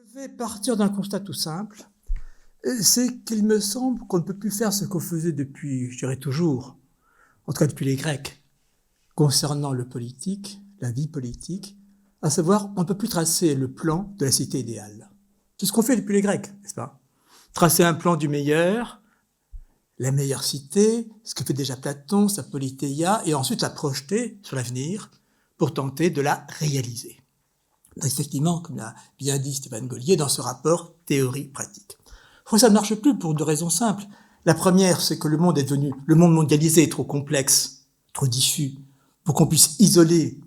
Je vais partir d'un constat tout simple, c'est qu'il me semble qu'on ne peut plus faire ce qu'on faisait depuis, je dirais toujours, en tout cas depuis les Grecs, concernant le politique, la vie politique, à savoir, on ne peut plus tracer le plan de la cité idéale. C'est ce qu'on fait depuis les Grecs, n'est-ce pas? Tracer un plan du meilleur, la meilleure cité, ce que fait déjà Platon, sa Politeia, et ensuite la projeter sur l'avenir pour tenter de la réaliser. Donc, effectivement, comme l'a bien dit Stéphane Gaulier, dans ce rapport théorie-pratique. Ça ne marche plus pour deux raisons simples. La première, c'est que le monde mondialisé est trop complexe, trop diffus, pour qu'on puisse isoler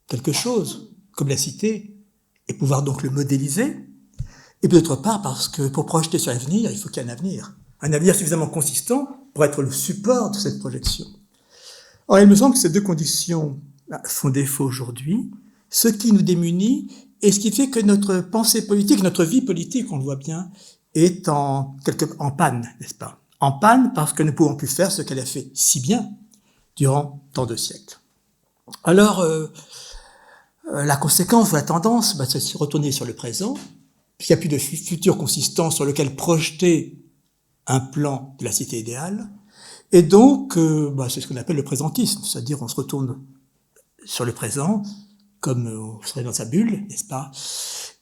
quelque chose, comme la cité, et pouvoir donc le modéliser. Et d'autre part, parce que pour projeter sur l'avenir, il faut qu'il y ait un avenir suffisamment consistant pour être le support de cette projection. Or, il me semble que ces deux conditions font défaut aujourd'hui, ce qui nous démunit et ce qui fait que notre pensée politique, notre vie politique, on le voit bien, est en panne, n'est-ce pas? En panne parce que nous ne pouvons plus faire ce qu'elle a fait si bien durant tant de siècles. Alors, la conséquence ou la tendance, c'est de se retourner sur le présent, puisqu'il n'y a plus de futur consistant sur lequel projeter un plan de la cité idéale, et donc, c'est ce qu'on appelle le présentisme, c'est-à-dire on se retourne sur le présent, comme on serait dans sa bulle, n'est-ce pas?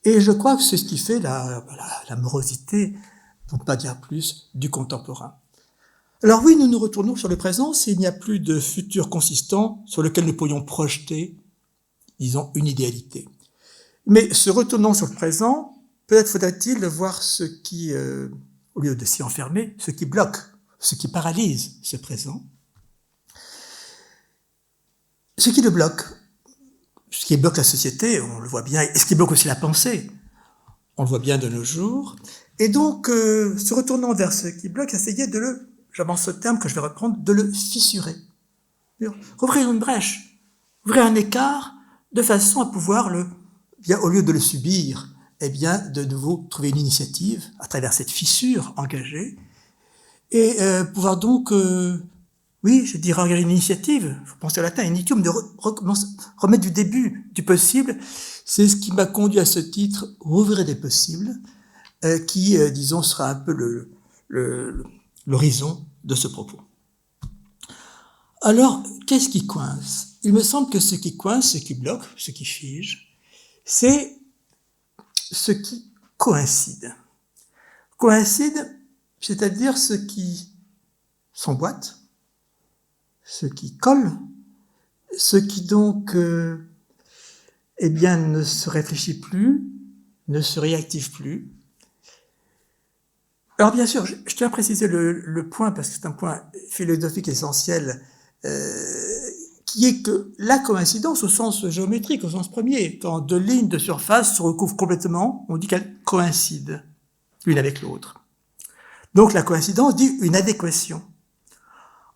Et je crois que c'est ce qui fait la morosité, pour ne pas dire plus, du contemporain. Alors oui, nous nous retournons sur le présent s'il n'y a plus de futur consistant sur lequel nous pourrions projeter, disons, une idéalité. Mais se retournant sur le présent, peut-être faudrait-il voir ce qui, au lieu de s'y enfermer, ce qui bloque, ce qui paralyse ce présent. Ce qui le bloque, ce qui bloque la société, on le voit bien, et ce qui bloque aussi la pensée, on le voit bien de nos jours. Et donc, se retournant vers ce qui bloque, essayer j'avance ce terme que je vais reprendre, de le fissurer. Ouvrir une brèche, ouvrir un écart, de façon à pouvoir au lieu de le subir, de nouveau trouver une initiative à travers cette fissure engagée, et pouvoir donc regarder une initiative, il faut penser au latin, initium, de remettre du début du possible. C'est ce qui m'a conduit à ce titre, Rouvrir des possibles, qui, disons, sera un peu l'horizon de ce propos. Alors, qu'est-ce qui coince? Il me semble que ce qui coince, ce qui bloque, ce qui fige, c'est ce qui coïncide. Coïncide, c'est-à-dire ce qui s'emboîte, ce qui colle, ce qui donc ne se réfléchit plus, ne se réactive plus. Alors bien sûr, je tiens à préciser le point, parce que c'est un point philosophique essentiel, qui est que la coïncidence au sens géométrique, au sens premier, quand deux lignes de surface se recouvrent complètement, on dit qu'elles coïncident l'une avec l'autre. Donc la coïncidence dit une adéquation.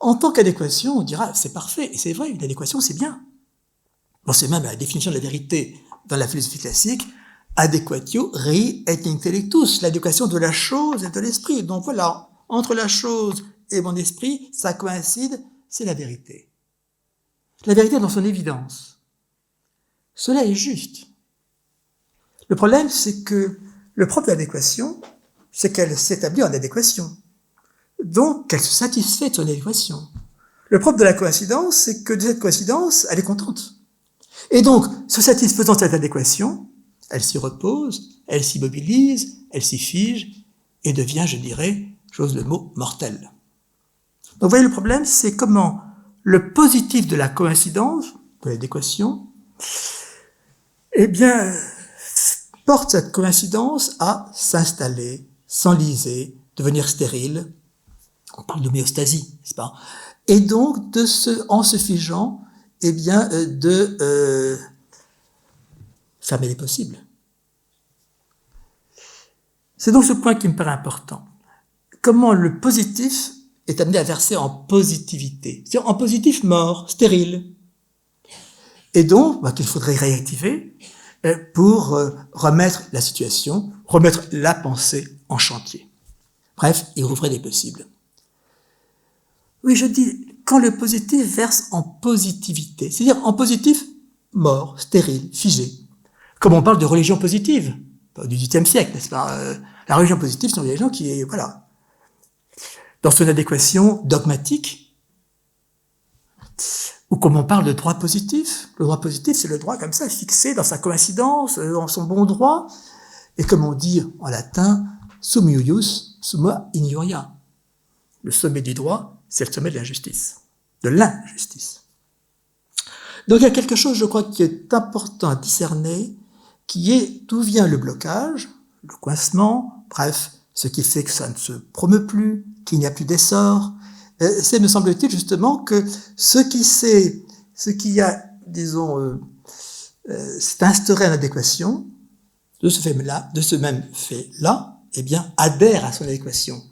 En tant qu'adéquation, on dira, c'est parfait, et c'est vrai, une adéquation, c'est bien. Bon, c'est même la définition de la vérité dans la philosophie classique, adequatio rei et intellectus, l'adéquation de la chose et de l'esprit. Donc voilà, entre la chose et mon esprit, ça coïncide, c'est la vérité. La vérité dans son évidence. Cela est juste. Le problème, c'est que le propre de l'adéquation, c'est qu'elle s'établit en adéquation. Donc, elle se satisfait de son adéquation. Le propre de la coïncidence, c'est que de cette coïncidence, elle est contente. Et donc, se satisfaisant de cette adéquation, elle s'y repose, elle s'y mobilise, elle s'y fige, et devient, je dirais, j'ose le mot, mortelle. Donc, vous voyez, le problème, c'est comment le positif de la coïncidence, de l'adéquation, porte cette coïncidence à s'installer, s'enliser, devenir stérile. On parle d'homéostasie, n'est-ce pas? Et donc, en se figeant, de fermer les possibles. C'est donc ce point qui me paraît important. Comment le positif est amené à verser en positivité, c'est-à-dire en positif mort, stérile. Et donc, qu'il faudrait réactiver pour remettre la situation, remettre la pensée en chantier. Bref, et rouvrir des possibles. Oui, je dis, quand le positif verse en positivité, c'est-à-dire en positif mort, stérile, figé. Comme on parle de religion positive, au XVIIIe siècle, n'est-ce pas? La religion positive sont des gens qui, voilà, dans son adéquation dogmatique, ou comme on parle de droit positif. Le droit positif, c'est le droit comme ça, fixé dans sa coïncidence, dans son bon droit, et comme on dit en latin, sum iuius, summa injuria. Le sommet du droit, c'est le sommet de l'injustice, de l'injustice. Donc il y a quelque chose, je crois, qui est important à discerner, qui est d'où vient le blocage, le coincement, bref, ce qui fait que ça ne se promeut plus, qu'il n'y a plus d'essor. C'est, me semble-t-il, justement, que ce qui a, disons, s'est instauré en adéquation de ce fait-là, de ce même fait-là, eh bien, adhère à son adéquation.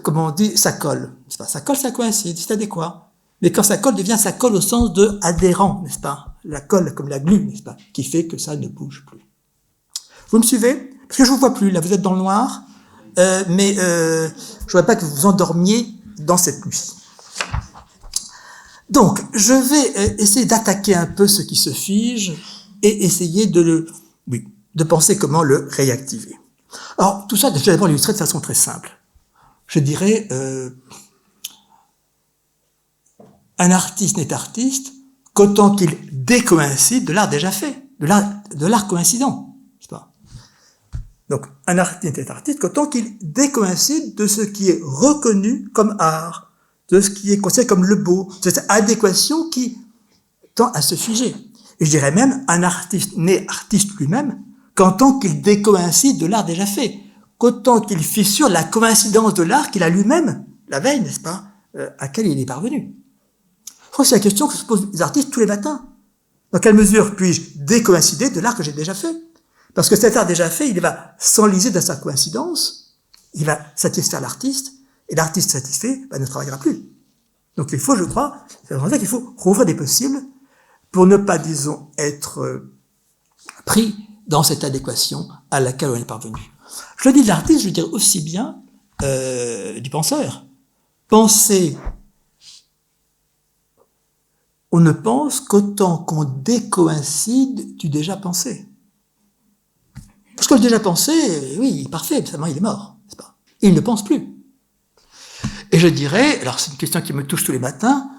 Comme on dit, ça colle. C'est pas, ça colle, ça coïncide, c'est adéquat. Mais quand ça colle, ça colle au sens de adhérent, n'est-ce pas? La colle comme la glu, n'est-ce pas? Qui fait que ça ne bouge plus. Vous me suivez? Parce que je vous vois plus, là, vous êtes dans le noir, mais je voudrais pas que vous vous endormiez dans cette nuit. Donc, je vais essayer d'attaquer un peu ce qui se fige et essayer de penser comment le réactiver. Alors, tout ça, je vais d'abord l'illustrer de façon très simple. Je dirais, un artiste n'est artiste qu'autant qu'il décoïncide de l'art déjà fait, de l'art coïncident, n'est-ce pas? Donc, un artiste est artiste qu'autant qu'il décoïncide de ce qui est reconnu comme art, de ce qui est considéré comme le beau, de cette adéquation qui tend à se figer. Et je dirais même, un artiste n'est artiste lui-même qu'en tant qu'il décoïncide de l'art déjà fait, qu'autant qu'il fissure la coïncidence de l'art qu'il a lui-même, la veille, n'est-ce pas, à laquelle il est parvenu. Je crois que c'est la question que se posent les artistes tous les matins. Dans quelle mesure puis-je décoïncider de l'art que j'ai déjà fait? Parce que cet art déjà fait, il va s'enliser dans sa coïncidence, il va satisfaire l'artiste, et l'artiste satisfait ne travaillera plus. Donc il faut, je crois, c'est pour ça qu'il faut rouvrir des possibles pour ne pas, disons, être pris dans cette adéquation à laquelle on est parvenu. Je le dis de l'artiste, je veux dire aussi bien du penseur. Penser, on ne pense qu'autant qu'on décoïncide du déjà pensé. Parce que le déjà pensé, oui, il est parfait, seulement il est mort, n'est-ce pas? Il ne pense plus. Et je dirais, alors c'est une question qui me touche tous les matins,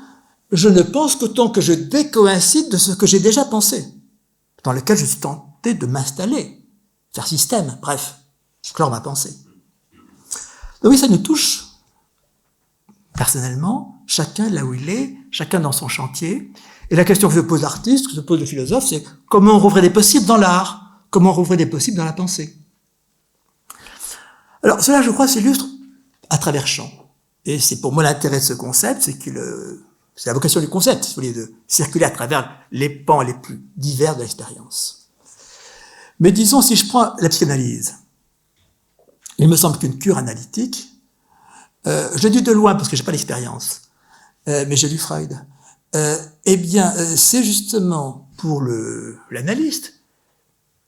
je ne pense qu'autant que je décoïncide de ce que j'ai déjà pensé, dans lequel je suis tenté de m'installer, faire système, bref, clore ma pensée. Donc oui, ça nous touche, personnellement, chacun là où il est, chacun dans son chantier. Et la question que se pose l'artiste, que se pose le philosophe, c'est comment on rouvrir des possibles dans l'art? Comment rouvrir des possibles dans la pensée? Alors, cela, je crois, s'illustre à travers champs. Et c'est pour moi l'intérêt de ce concept, c'est la vocation du concept, si vous voulez, de circuler à travers les pans les plus divers de l'expérience. Mais disons, si je prends la psychanalyse, il me semble qu'une cure analytique, je dis de loin parce que j'ai pas l'expérience, mais j'ai lu Freud, c'est justement pour l'analyste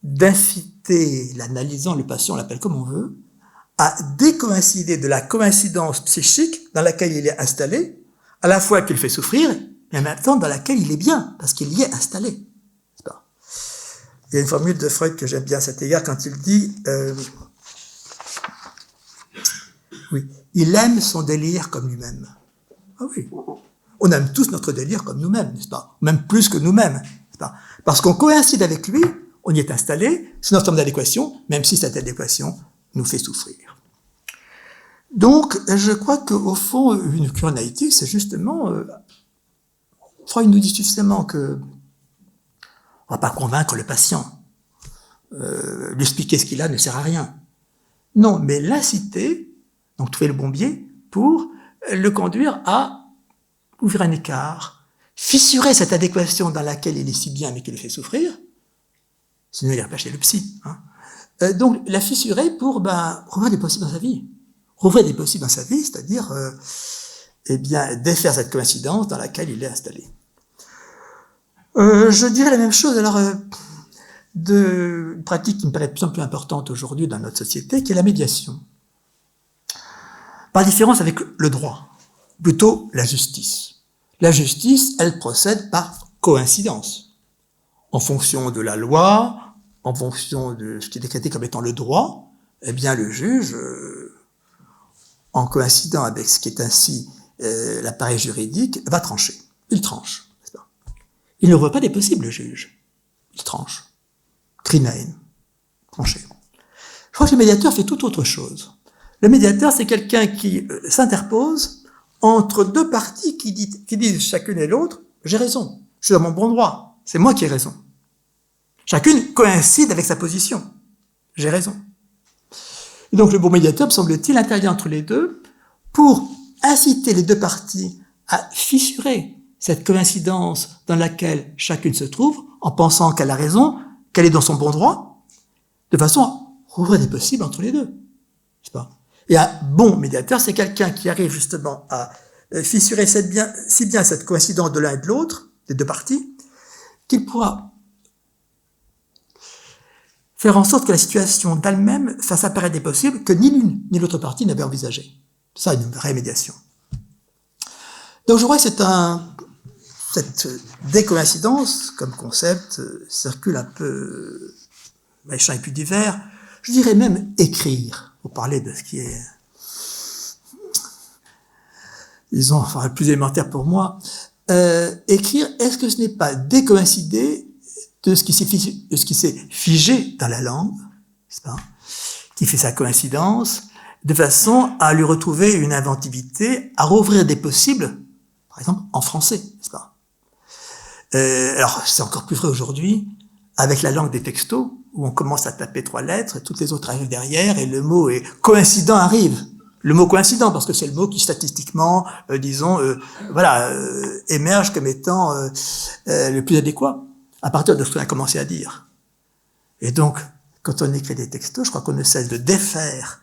d'inciter l'analysant, le patient, on l'appelle comme on veut, à décoïncider de la coïncidence psychique dans laquelle il est installé, à la fois qu'il fait souffrir, mais en même temps dans laquelle il est bien, parce qu'il y est installé. Il y a une formule de Freud que j'aime bien à cet égard quand il dit il aime son délire comme lui-même. Ah oui, on aime tous notre délire comme nous-mêmes, n'est-ce pas? Même plus que nous-mêmes, n'est-ce pas? Parce qu'on coïncide avec lui, on y est installé, c'est notre forme d'adéquation, même si cette adéquation nous fait souffrir. Donc, je crois qu'au fond, une cure analytique, c'est justement... Freud nous dit suffisamment que on va pas convaincre le patient. Lui expliquer ce qu'il a ne sert à rien. Non, mais l'inciter, donc trouver le bon biais, pour le conduire à ouvrir un écart, fissurer cette adéquation dans laquelle il est si bien mais qui le fait souffrir, sinon il ira pas chez le psy. Donc la fissurer pour rouvrir des possibles dans sa vie. Rouvrir des possibles dans sa vie, c'est-à-dire défaire cette coïncidence dans laquelle il est installé. Je dirais la même chose alors de pratique qui me paraît de plus en plus importante aujourd'hui dans notre société, qui est la médiation. Par différence avec le droit, plutôt la justice. La justice, elle procède par coïncidence, en fonction de la loi, en fonction de ce qui est décrété comme étant le droit, eh bien le juge, en coïncidant avec ce qui est ainsi l'appareil juridique, va trancher. Il tranche. N'est-ce pas ? Il ne voit pas des possibles, le juge. Il tranche. Krinein. Tranché. Je crois que le médiateur fait tout autre chose. Le médiateur, c'est quelqu'un qui s'interpose entre deux parties qui disent chacune et l'autre, j'ai raison, je suis dans mon bon droit, c'est moi qui ai raison. Chacune coïncide avec sa position. J'ai raison. Et donc le bon médiateur, me semble-t-il, intervient entre les deux pour inciter les deux parties à fissurer cette coïncidence dans laquelle chacune se trouve, en pensant qu'elle a raison, qu'elle est dans son bon droit, de façon à rouvrir des possibles entre les deux. N'est-ce pas ? Et un bon médiateur, c'est quelqu'un qui arrive justement à fissurer si bien cette coïncidence de l'un et de l'autre, des deux parties, qu'il pourra faire en sorte que la situation d'elle-même fasse apparaître des possibles que ni l'une ni l'autre partie n'avait envisagé. C'est ça une vraie médiation. Donc je crois que cette décoïncidence, comme concept, circule un peu dans les champs les plus divers. Je dirais même écrire, pour parler de ce qui est, disons, enfin, le plus élémentaire pour moi. Écrire, est-ce que ce n'est pas décoïncider de ce qui s'est figé dans la langue, n'est-ce pas, qui fait sa coïncidence, de façon à lui retrouver une inventivité, à rouvrir des possibles, par exemple en français, n'est-ce pas. Alors, c'est encore plus vrai aujourd'hui, avec la langue des textos, où on commence à taper 3 lettres, et toutes les autres arrivent derrière, et le mot coïncident arrive. Le mot coïncident, parce que c'est le mot qui statistiquement, émerge comme étant le plus adéquat, à partir de ce qu'on a commencé à dire. Et donc, quand on écrit des textos, je crois qu'on ne cesse de défaire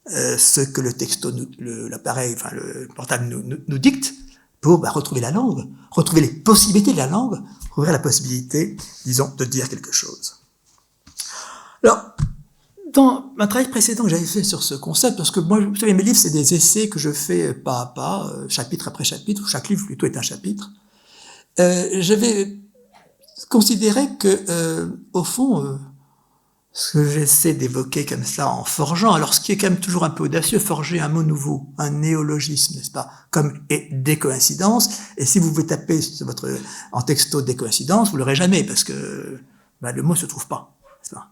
ce que le texto, l'appareil, enfin le portable nous dicte, pour retrouver la langue, retrouver les possibilités de la langue, ouvrir la possibilité, disons, de dire quelque chose. Alors, dans un travail précédent que j'avais fait sur ce concept, parce que moi, vous savez, mes livres, c'est des essais que je fais pas à pas, chapitre après chapitre, ou chaque livre plutôt est un chapitre. J'avais considéré que, au fond, ce que j'essaie d'évoquer comme ça en forgeant, alors ce qui est quand même toujours un peu audacieux, forger un mot nouveau, un néologisme, n'est-ce pas, comme décoïncidence, et si vous pouvez taper sur en texto décoïncidence, vous l'aurez jamais, parce que le mot se trouve pas, n'est-ce pas.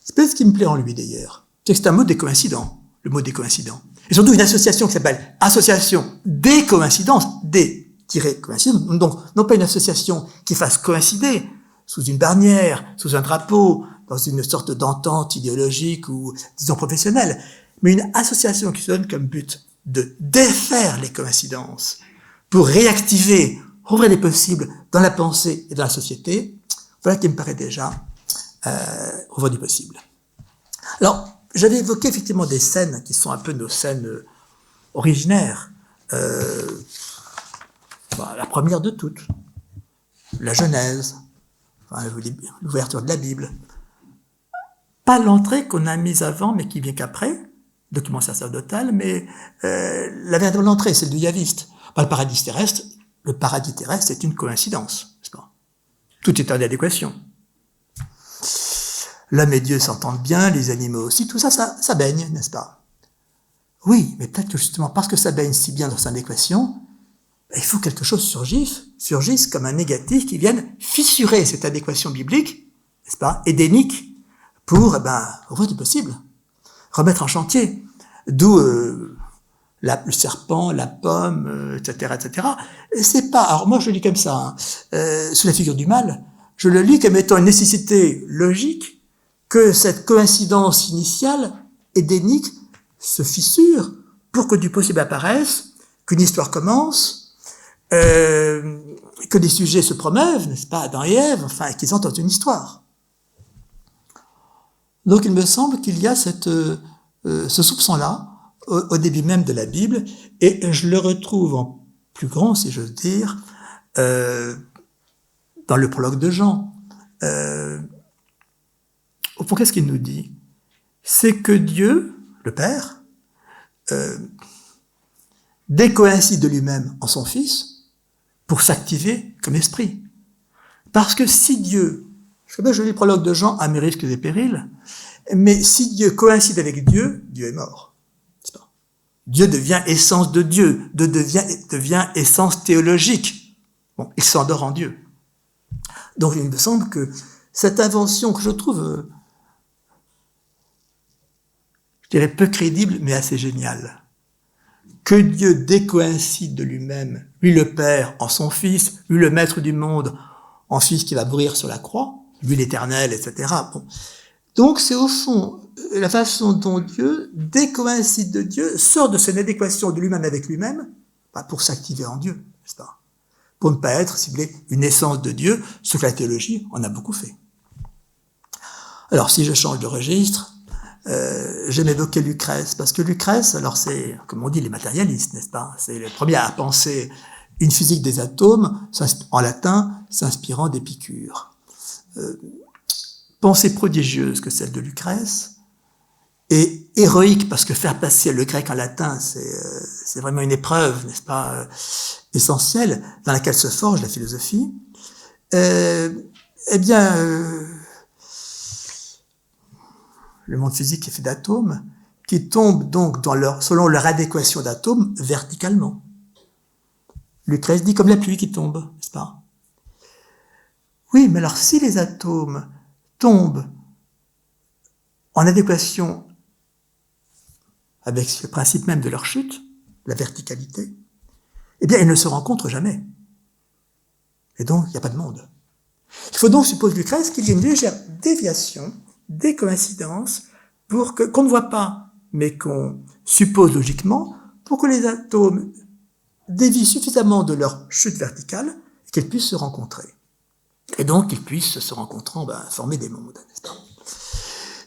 C'est peut-être ce qui me plaît en lui d'ailleurs, c'est que c'est un mot décoïncident, le mot décoïncident, et surtout une association qui s'appelle association des coïncidences, des-coïncidence, donc non pas une association qui fasse coïncider sous une bannière, sous un drapeau, dans une sorte d'entente idéologique ou, disons, professionnelle, mais une association qui se donne comme but de défaire les coïncidences pour réactiver, rouvrir les possibles dans la pensée et dans la société, voilà qui me paraît déjà rouvrir du possible. Alors, j'avais évoqué effectivement des scènes qui sont un peu nos scènes originaires. La première de toutes, la Genèse, l'ouverture de la Bible. Pas l'entrée qu'on a mise avant, mais qui vient qu'après, document sacerdotal, mais la véritable entrée, celle du yaviste. Le paradis terrestre, c'est une coïncidence, n'est-ce pas ? Tout est en adéquation. L'homme et Dieu s'entendent bien, les animaux aussi, tout ça, ça baigne, n'est-ce pas ? Oui, mais peut-être que justement, parce que ça baigne si bien dans sa adéquation, il faut que quelque chose surgisse comme un négatif qui vienne fissurer cette adéquation biblique, n'est-ce pas, édénique, pour, ouvrir du possible, remettre en chantier. D'où le serpent, la pomme, etc., etc. Et c'est pas, alors moi je le lis comme ça, sous la figure du mal, je le lis comme étant une nécessité logique que cette coïncidence initiale, édénique, se fissure pour que du possible apparaisse, qu'une histoire commence, que des sujets se promeuvent, n'est-ce pas, Adam et Ève, enfin, qu'ils entrent dans une histoire. Donc il me semble qu'il y a ce soupçon-là au début même de la Bible, et je le retrouve en plus grand, si j'ose dire, dans le prologue de Jean. Au fond, qu'est-ce qu'il nous dit ? C'est que Dieu, le Père, décoïncide de lui-même en son Fils pour s'activer comme esprit. Parce que si Dieu Je fais bien joli prologue de Jean, à mes risques et périls, mais si Dieu coïncide avec Dieu, Dieu est mort. Dieu devient essence de Dieu, Dieu devient essence théologique. Bon, il s'endort en Dieu. Donc il me semble que cette invention que je trouve, je dirais peu crédible, mais assez géniale, que Dieu décoïncide de lui-même, lui le Père en son Fils, lui le Maître du monde en Fils qui va mourir sur la croix, lui l'Éternel, etc. Bon. Donc c'est au fond la façon dont Dieu décoïncide de Dieu, sort de cette adéquation de lui-même avec lui-même, pour s'activer en Dieu, n'est-ce pas? Pour ne pas être, si vous voulez, une essence de Dieu, ce que la théologie en a beaucoup fait. Alors si je change de registre, j'aime évoquer Lucrèce, parce que Lucrèce, alors c'est, comme on dit, les matérialistes, n'est-ce pas? C'est le premier à penser une physique des atomes, en latin, s'inspirant d'Épicure. Pensée prodigieuse que celle de Lucrèce, et héroïque, parce que faire passer le grec en latin, c'est vraiment une épreuve, n'est-ce pas, essentielle, dans laquelle se forge la philosophie. Eh bien, le monde physique est fait d'atomes, qui tombent donc selon leur adéquation d'atomes, verticalement. Lucrèce dit comme la pluie qui tombe, n'est-ce pas? Oui, mais alors si les atomes tombent en adéquation avec le principe même de leur chute, la verticalité, eh bien, ils ne se rencontrent jamais. Et donc, il n'y a pas de monde. Il faut donc, suppose Lucrèce, qu'il y ait une légère déviation, des coïncidences, pour qu'on ne voit pas, mais qu'on suppose logiquement, pour que les atomes dévient suffisamment de leur chute verticale et qu'ils puissent se rencontrer. Et donc, qu'ils puissent, se rencontrant, former des mondes, n'est-ce pas?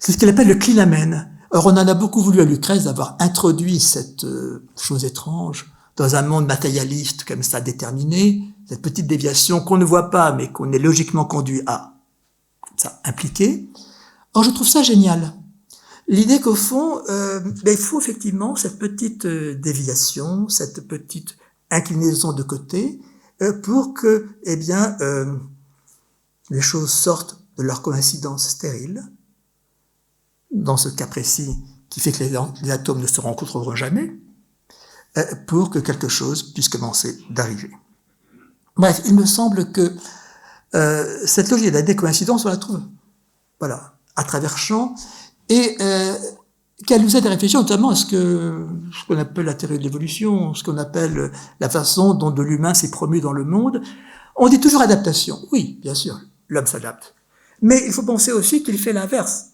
C'est ce qu'il appelle le clinamen. Or, on en a beaucoup voulu à Lucrèce d'avoir introduit cette chose étrange dans un monde matérialiste comme ça déterminé, cette petite déviation qu'on ne voit pas, mais qu'on est logiquement conduit à ça impliquer. Or, je trouve ça génial. L'idée qu'au fond, il faut effectivement cette petite déviation, cette petite inclinaison de côté, pour que, les choses sortent de leur coïncidence stérile, dans ce cas précis, qui fait que les atomes ne se rencontreront jamais, pour que quelque chose puisse commencer d'arriver. Bref, il me semble que cette logique de la décoïncidence, on la trouve, voilà, à travers champs, et qu'elle nous aide à réfléchir notamment à ce qu'on appelle la théorie de l'évolution, ce qu'on appelle la façon dont de l'humain s'est promu dans le monde. On dit toujours adaptation. Oui, bien sûr, l'homme s'adapte. Mais il faut penser aussi qu'il fait l'inverse.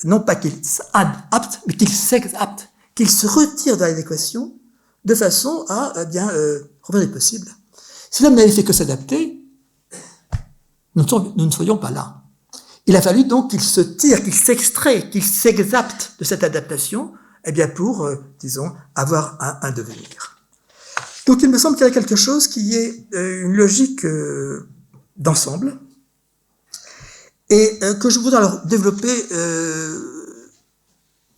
Non pas qu'il s'adapte, mais qu'il s'exapte, qu'il se retire de l'adéquation de façon à revenir possible. Si l'homme n'avait fait que s'adapter, nous ne serions pas là. Il a fallu donc qu'il se tire, qu'il s'extrait, qu'il s'exapte de cette adaptation, pour, avoir un devenir. Donc il me semble qu'il y a quelque chose qui est une logique d'ensemble, et que je voudrais alors développer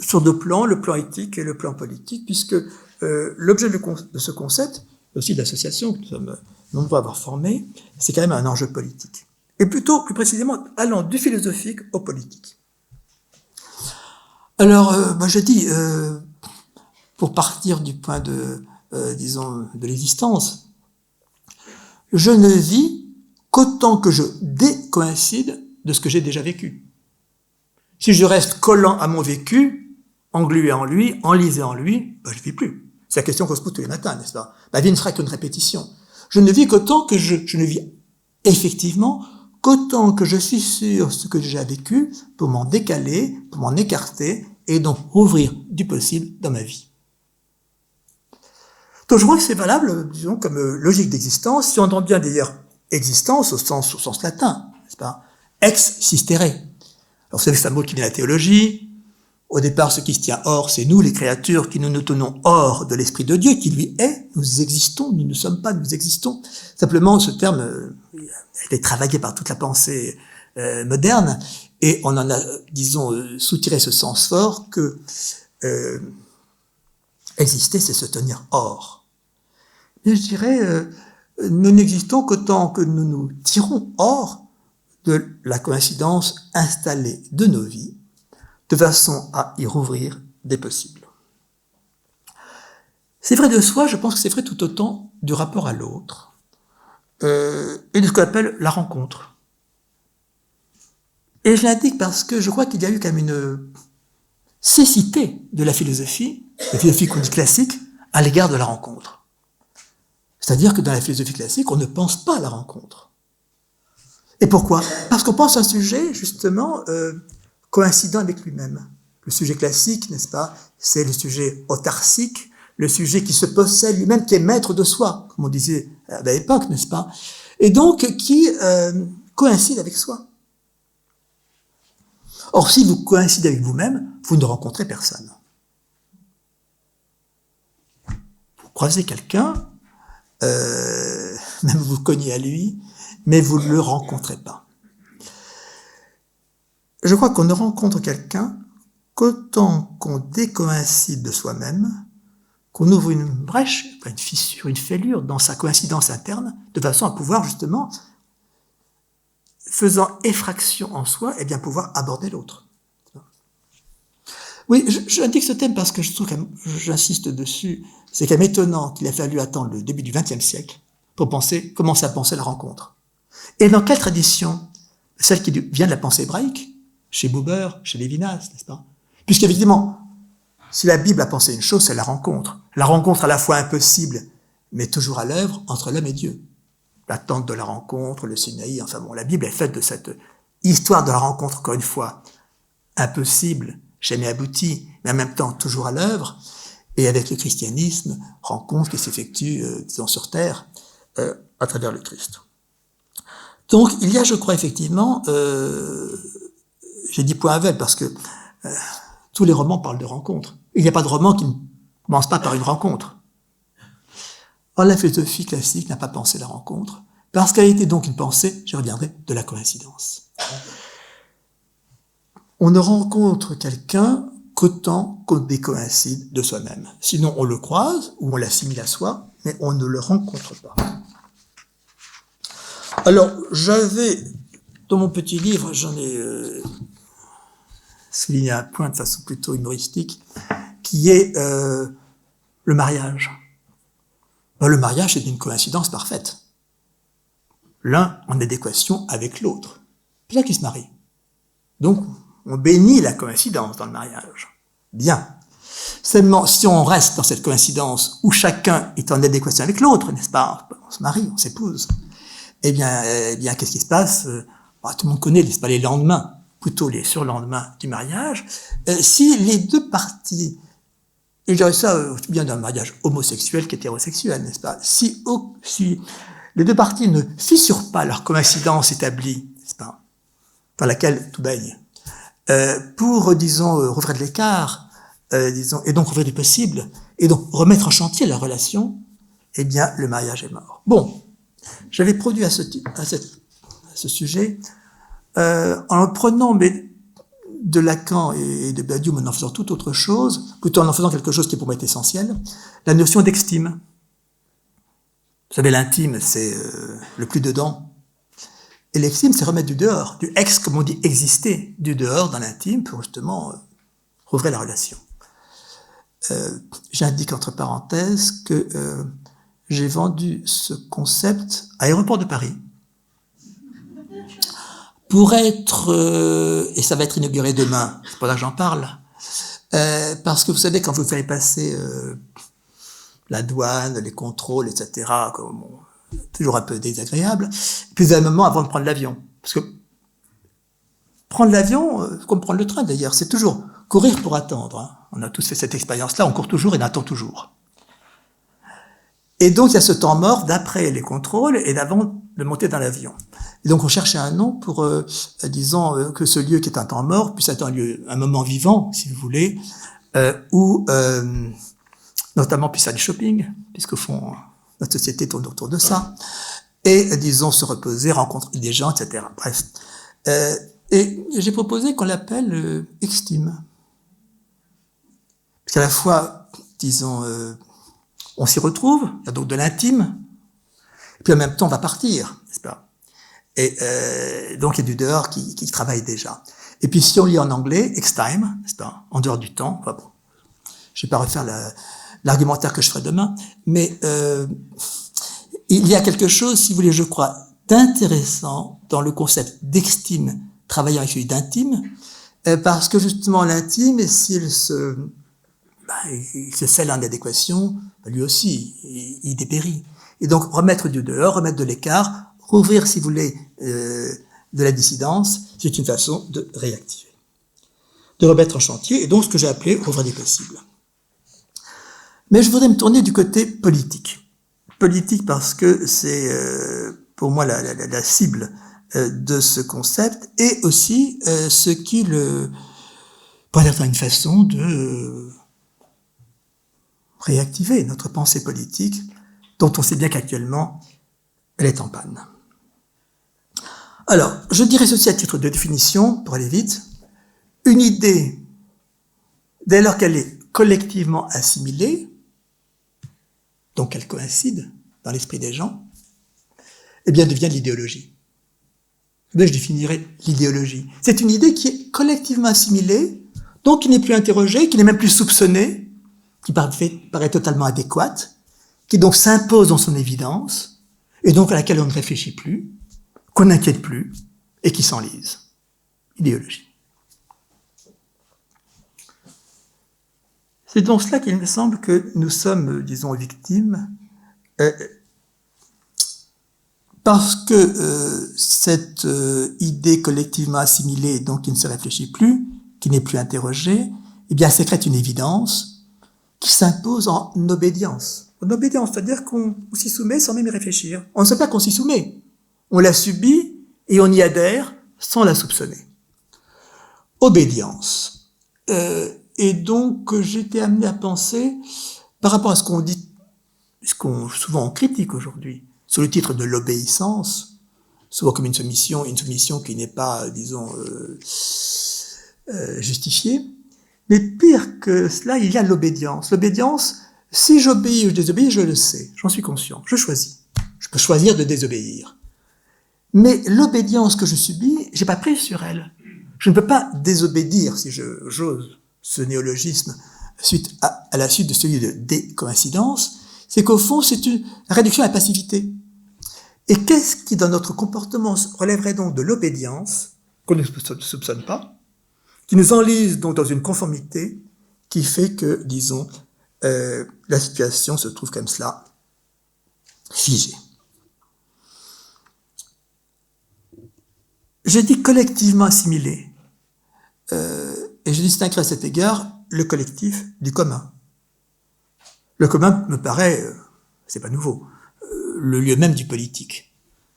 sur deux plans, le plan éthique et le plan politique, puisque l'objet de ce concept, aussi d'association que nous sommes nombreux à avoir formé, c'est quand même un enjeu politique. Et plutôt, plus précisément, allant du philosophique au politique. Alors, je dis, pour partir du point de l'existence, je ne vis qu'autant que je décoïncide de ce que j'ai déjà vécu. Si je reste collant à mon vécu, englué en lui, enlisé en lui, je ne vis plus. C'est la question qu'on se pose tous les matins, n'est-ce pas? Ma vie ne sera qu'une répétition. Je ne vis qu'autant que je ne vis effectivement qu'autant que je suis sur ce que j'ai vécu pour m'en décaler, pour m'en écarter et donc ouvrir du possible dans ma vie. Donc je crois que c'est valable, disons, comme logique d'existence, si on entend bien d'ailleurs existence au sens latin, n'est-ce pas? Ex sistere. Alors vous savez, c'est un mot qui vient de la théologie. Au départ, ce qui se tient hors, c'est nous, les créatures, qui nous tenons hors de l'Esprit de Dieu, qui lui est. Nous existons, nous ne sommes pas, nous existons. Simplement, ce terme est travaillé par toute la pensée moderne, et on en a, disons, soutiré ce sens fort que exister, c'est se tenir hors. Et je dirais, nous n'existons qu'autant que nous nous tirons hors de la coïncidence installée de nos vies, de façon à y rouvrir des possibles. C'est vrai de soi, je pense que c'est vrai tout autant du rapport à l'autre, et de ce qu'on appelle la rencontre. Et je l'indique parce que je crois qu'il y a eu quand même une cécité de la philosophie qu'on dit classique, à l'égard de la rencontre. C'est-à-dire que dans la philosophie classique, on ne pense pas à la rencontre. Et pourquoi? Parce qu'on pense à un sujet, justement, coïncident avec lui-même. Le sujet classique, n'est-ce pas, c'est le sujet autarcique, le sujet qui se possède lui-même, qui est maître de soi, comme on disait à l'époque, n'est-ce pas, et donc qui coïncide avec soi. Or, si vous coïncidez avec vous-même, vous ne rencontrez personne. Vous croisez quelqu'un, même vous cognez à lui, mais vous ne le rencontrez pas. Je crois qu'on ne rencontre quelqu'un qu'autant qu'on décoïncide de soi-même, qu'on ouvre une brèche, une fissure, une fêlure dans sa coïncidence interne, de façon à pouvoir justement, faisant effraction en soi, et bien pouvoir aborder l'autre. Oui, j'indique ce thème parce que je trouve j'insiste dessus, c'est quand même étonnant qu'il a fallu attendre le début du XXe siècle pour commencer à penser la rencontre. Et dans quelle tradition? Celle qui vient de la pensée hébraïque, chez Buber, chez Lévinas, n'est-ce pas? Puisqu'évidemment, si la Bible a pensé une chose, c'est la rencontre. La rencontre à la fois impossible, mais toujours à l'œuvre entre l'homme et Dieu. L'attente de la rencontre, le Sinaï, enfin bon, la Bible est faite de cette histoire de la rencontre, encore une fois, impossible, jamais aboutie, mais en même temps toujours à l'œuvre, et avec le christianisme, rencontre qui s'effectue, disons, sur terre, à travers le Christ. Donc, il y a, je crois, effectivement, j'ai dit point aveugle parce que tous les romans parlent de rencontre. Il n'y a pas de roman qui ne commence pas par une rencontre. Or, la philosophie classique n'a pas pensé la rencontre, parce qu'elle était donc une pensée, j'y reviendrai, de la coïncidence. On ne rencontre quelqu'un qu'autant qu'on décoïncide de soi-même. Sinon, on le croise, ou on l'assimile à soi, mais on ne le rencontre pas. Alors, j'avais, dans mon petit livre, j'en ai souligné un point de façon plutôt humoristique, qui est le mariage. Le mariage, c'est une coïncidence parfaite. L'un en adéquation avec l'autre. C'est là qu'ils se marient. Donc, on bénit la coïncidence dans le mariage. Bien. Seulement, si on reste dans cette coïncidence où chacun est en adéquation avec l'autre, n'est-ce pas? On se marie, on s'épouse. Eh bien, qu'est-ce qui se passe? Tout le monde connaît, n'est-ce pas, les lendemains, plutôt les surlendemains du mariage. Si les deux parties, et je dirais ça bien d'un mariage homosexuel qu'hétérosexuel, n'est-ce pas? Si les deux parties ne fissurent pas leur coïncidence établie, n'est-ce pas, dans laquelle tout baigne, pour, disons, rouvrir de l'écart, disons, et donc rouvrir du possible, et donc remettre en chantier la relation, eh bien, le mariage est mort. Bon, j'avais produit à ce sujet, en prenant de Lacan et de Badiou, mais en faisant toute autre chose, plutôt en faisant quelque chose qui pour moi est essentiel, la notion d'extime. Vous savez, l'intime, c'est le plus dedans. Et l'extime, c'est remettre du dehors, du ex, comme on dit, exister, du dehors dans l'intime pour justement rouvrir la relation. J'indique entre parenthèses que j'ai vendu ce concept à Aéroport de Paris pour être, et ça va être inauguré demain, c'est pour ça que j'en parle, parce que vous savez, quand vous allez passer la douane, les contrôles, etc., toujours un peu désagréable, puis vous avez un moment avant de prendre l'avion. Parce que prendre l'avion, comme prendre le train d'ailleurs, c'est toujours courir pour attendre. Hein. On a tous fait cette expérience-là, on court toujours et on attend toujours. Et donc il y a ce temps mort d'après les contrôles et d'avant de monter dans l'avion. Et donc on cherchait un nom pour, disons, que ce lieu qui est un temps mort puisse être un moment vivant, si vous voulez, où notamment puisse faire du shopping, puisqu'au fond, notre société tourne autour de ça, et, disons, se reposer, rencontrer des gens, etc. Bref. Et j'ai proposé qu'on l'appelle extime. Parce qu'à la fois, disons, on s'y retrouve, il y a donc de l'intime, et puis en même temps, on va partir, n'est-ce pas? Et donc il y a du dehors qui travaille déjà. Et puis si on lit en anglais, X-time, n'est-ce pas, en dehors du temps, enfin bon, je vais pas refaire l'argumentaire que je ferai demain, mais il y a quelque chose, si vous voulez, je crois, d'intéressant dans le concept d'extime travaillant avec celui d'intime, parce que justement l'intime, s'il se scelle en adéquation, lui aussi, il dépérit. Et donc remettre du dehors, remettre de l'écart, rouvrir, si vous voulez, de la dissidence, c'est une façon de réactiver, de remettre en chantier, et donc ce que j'ai appelé rouvrir des possibles. Mais je voudrais me tourner du côté politique. Politique parce que c'est pour moi la cible de ce concept, et aussi ce qui pourrait être une façon de réactiver notre pensée politique, dont on sait bien qu'actuellement, elle est en panne. Alors, je dirais ceci à titre de définition, pour aller vite. Une idée, dès lors qu'elle est collectivement assimilée, donc elle coïncide dans l'esprit des gens, eh bien, devient de l'idéologie. Je définirais l'idéologie. C'est une idée qui est collectivement assimilée, donc qui n'est plus interrogée, qui n'est même plus soupçonnée, qui paraît totalement adéquate, qui donc s'impose dans son évidence, et donc à laquelle on ne réfléchit plus, qu'on n'inquiète plus, et qui s'enlise. Idéologie. C'est donc cela qu'il me semble que nous sommes, disons, victimes, parce que cette idée collectivement assimilée, donc qui ne se réfléchit plus, qui n'est plus interrogée, eh bien, sécrète une évidence qui s'impose en obédience. En obédience, c'est-à-dire qu'on s'y soumet sans même y réfléchir. On ne sait pas qu'on s'y soumet. On la subit et on y adhère sans la soupçonner. Obédience. Et donc, j'étais amené à penser, par rapport à ce qu'on dit, souvent on critique aujourd'hui, sous le titre de l'obéissance, souvent comme une soumission qui n'est pas, disons, justifiée. Mais pire que cela, il y a l'obédience. L'obédience, si j'obéis ou je désobéis, je le sais, j'en suis conscient, je choisis. Je peux choisir de désobéir. Mais l'obédience que je subis, j'ai pas prise sur elle. Je ne peux pas désobéir, si j'ose ce néologisme, à la suite de celui de décoïncidence, c'est qu'au fond, c'est une réduction à la passivité. Et qu'est-ce qui, dans notre comportement, relèverait donc de l'obédience, qu'on ne soupçonne pas, qui nous enlise donc dans une conformité qui fait que, disons, la situation se trouve comme cela, figée. J'ai dit collectivement assimilé, et je distinguerai à cet égard le collectif du commun. Le commun me paraît, c'est pas nouveau, le lieu même du politique.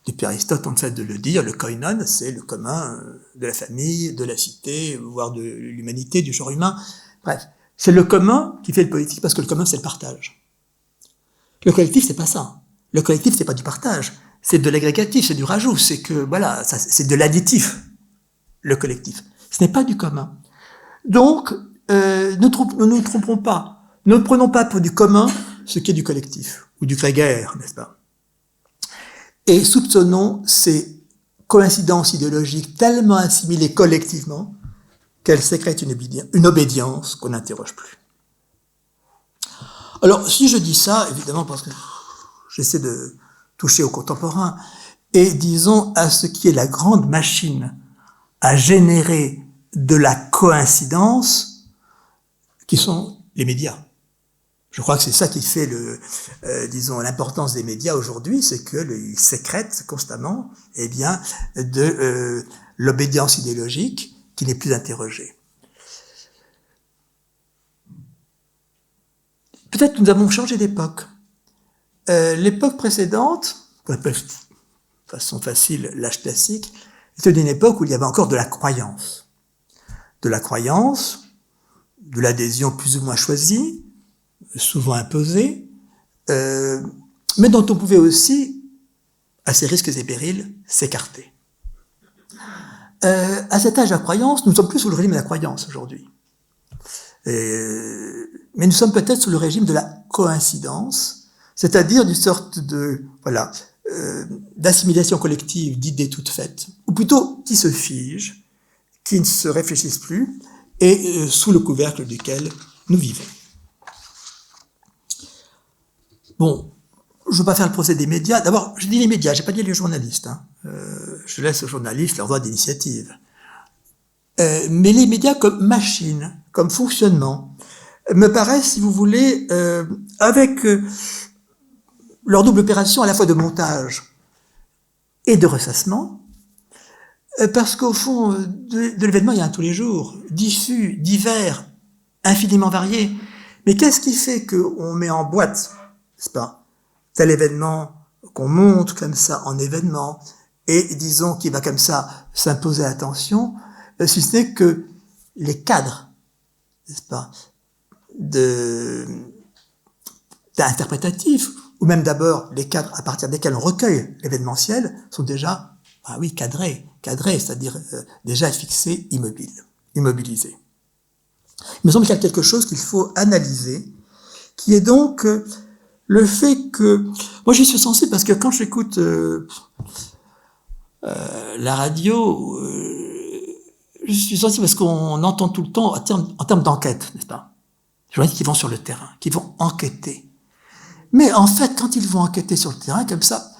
Depuis Aristote, on ne cesse de le dire, le koinon, c'est le commun de la famille, de la cité, voire de l'humanité, du genre humain. Bref, c'est le commun qui fait le politique, parce que le commun, c'est le partage. Le collectif, c'est pas ça. Le collectif, c'est pas du partage. C'est de l'agrégatif, c'est du rajout, c'est que, voilà, c'est de l'additif, le collectif. Ce n'est pas du commun. Donc, ne nous trompons pas. Ne prenons pas pour du commun ce qui est du collectif, ou du grégaire, n'est-ce pas? Et soupçonnons ces coïncidences idéologiques tellement assimilées collectivement qu'elles sécrètent une obédience qu'on n'interroge plus. Alors, si je dis ça, évidemment, parce que j'essaie de toucher au contemporain, et disons à ce qui est la grande machine à générer de la coïncidence, qui sont les médias. Je crois que c'est ça qui fait disons, l'importance des médias aujourd'hui, c'est qu'ils sécrètent constamment, eh bien, de l'obédience idéologique qui n'est plus interrogée. Peut-être que nous avons changé d'époque. L'époque précédente, qu'on appelle de façon facile l'âge classique, était une époque où il y avait encore de la croyance. De la croyance, de l'adhésion plus ou moins choisie, souvent imposée, mais dont on pouvait aussi, à ses risques et périls, s'écarter. À cet âge de la croyance, nous ne sommes plus sous le régime de la croyance aujourd'hui. Mais nous sommes peut-être sous le régime de la coïncidence, c'est-à-dire d'une sorte de, voilà, d'assimilation collective d'idées toutes faites, ou plutôt qui se figent, qui ne se réfléchissent plus, et sous le couvercle duquel nous vivons. Bon, je ne veux pas faire le procès des médias. D'abord, je dis les médias, je n'ai pas dit les journalistes. Je laisse aux journalistes leur droit d'initiative. Mais les médias comme machine, comme fonctionnement, me paraissent, si vous voulez, avec leur double opération à la fois de montage et de ressassement, parce qu'au fond, de l'événement, il y en a tous les jours, diffus, divers, infiniment variés. Mais qu'est-ce qui fait qu'on met en boîte, n'est-ce pas, tel événement, qu'on monte comme ça en événement, et disons qu'il va comme ça s'imposer à l'attention, si ce n'est que les cadres, n'est-ce pas, interprétatifs, ou même d'abord les cadres à partir desquels on recueille l'événementiel, sont déjà, cadrés, c'est-à-dire déjà fixés, immobilisés. Il me semble qu'il y a quelque chose qu'il faut analyser, qui est donc le fait que... Moi, j'y suis sensible parce que quand j'écoute la radio, je suis sensible parce qu'on entend tout le temps en termes d'enquête, n'est-ce pas? Les journalistes qui vont sur le terrain, qui vont enquêter. Mais en fait, quand ils vont enquêter sur le terrain, comme ça,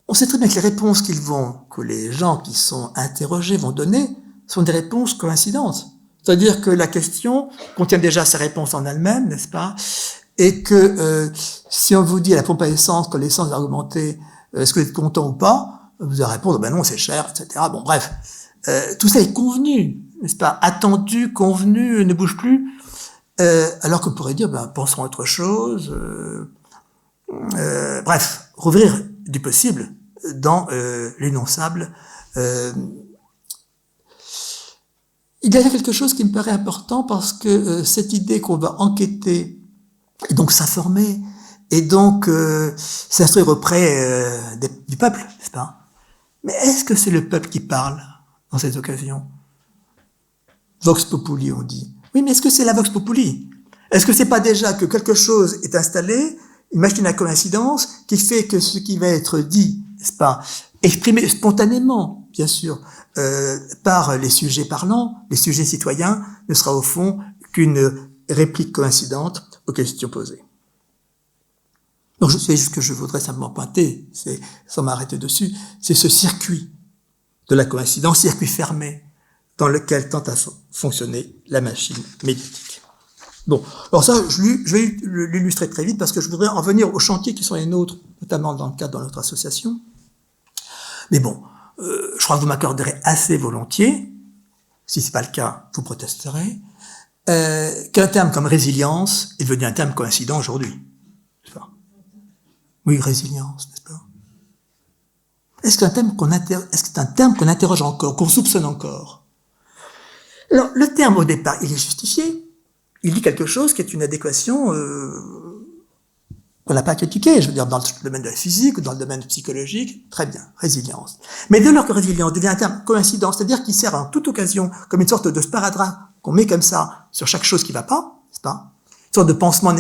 on sait très bien que les réponses que les gens qui sont interrogés vont donner sont des réponses coïncidentes. C'est-à-dire que la question contient déjà ses réponses en elle-même, n'est-ce pas? Et que si on vous dit à la pompe à essence que l'essence est augmentée, est-ce que vous êtes content ou pas? Vous allez répondre, non, c'est cher, etc. Bon, bref. Tout ça est convenu, n'est-ce pas? Attendu, convenu, ne bouge plus. Alors qu'on pourrait dire, pensons à autre chose. Bref, rouvrir du possible dans l'énonçable. Il y a quelque chose qui me paraît important parce que cette idée qu'on va enquêter et donc s'informer et donc s'instruire auprès du peuple, n'est-ce pas? Mais est-ce que c'est le peuple qui parle dans cette occasion? Vox populi, on dit. Oui, mais est-ce que c'est la vox populi? Est-ce que c'est pas déjà que quelque chose est installé, une machine à coïncidence, qui fait que ce qui va être dit, n'est-ce pas, exprimé spontanément, bien sûr, par les sujets parlants, les sujets citoyens, ne sera au fond qu'une réplique coïncidente aux questions posées. Donc, c'est juste que je voudrais simplement pointer, sans m'arrêter dessus, c'est ce circuit de la coïncidence, circuit fermé, dans lequel tente à fonctionner la machine médiatique. Bon, alors ça, je vais l'illustrer très vite parce que je voudrais en venir aux chantiers qui sont les nôtres, notamment dans le cadre de notre association. Mais bon, je crois que vous m'accorderez assez volontiers, si c'est pas le cas, vous protesterez, qu'un terme comme résilience est devenu un terme coïncident aujourd'hui. Oui, résilience, n'est-ce pas? Est-ce que c'est un terme qu'on interroge encore, qu'on soupçonne encore? Alors, le terme, au départ, il est justifié. Il dit quelque chose qui est une adéquation qu'on n'a pas critiquée. Je veux dire, dans le domaine de la physique ou dans le domaine psychologique, très bien, résilience. Mais dès lors que résilience devient un terme coïncident, c'est-à-dire qu'il sert en toute occasion comme une sorte de sparadrap qu'on met comme ça sur chaque chose qui ne va pas, n'est-ce pas? Une sorte de pansement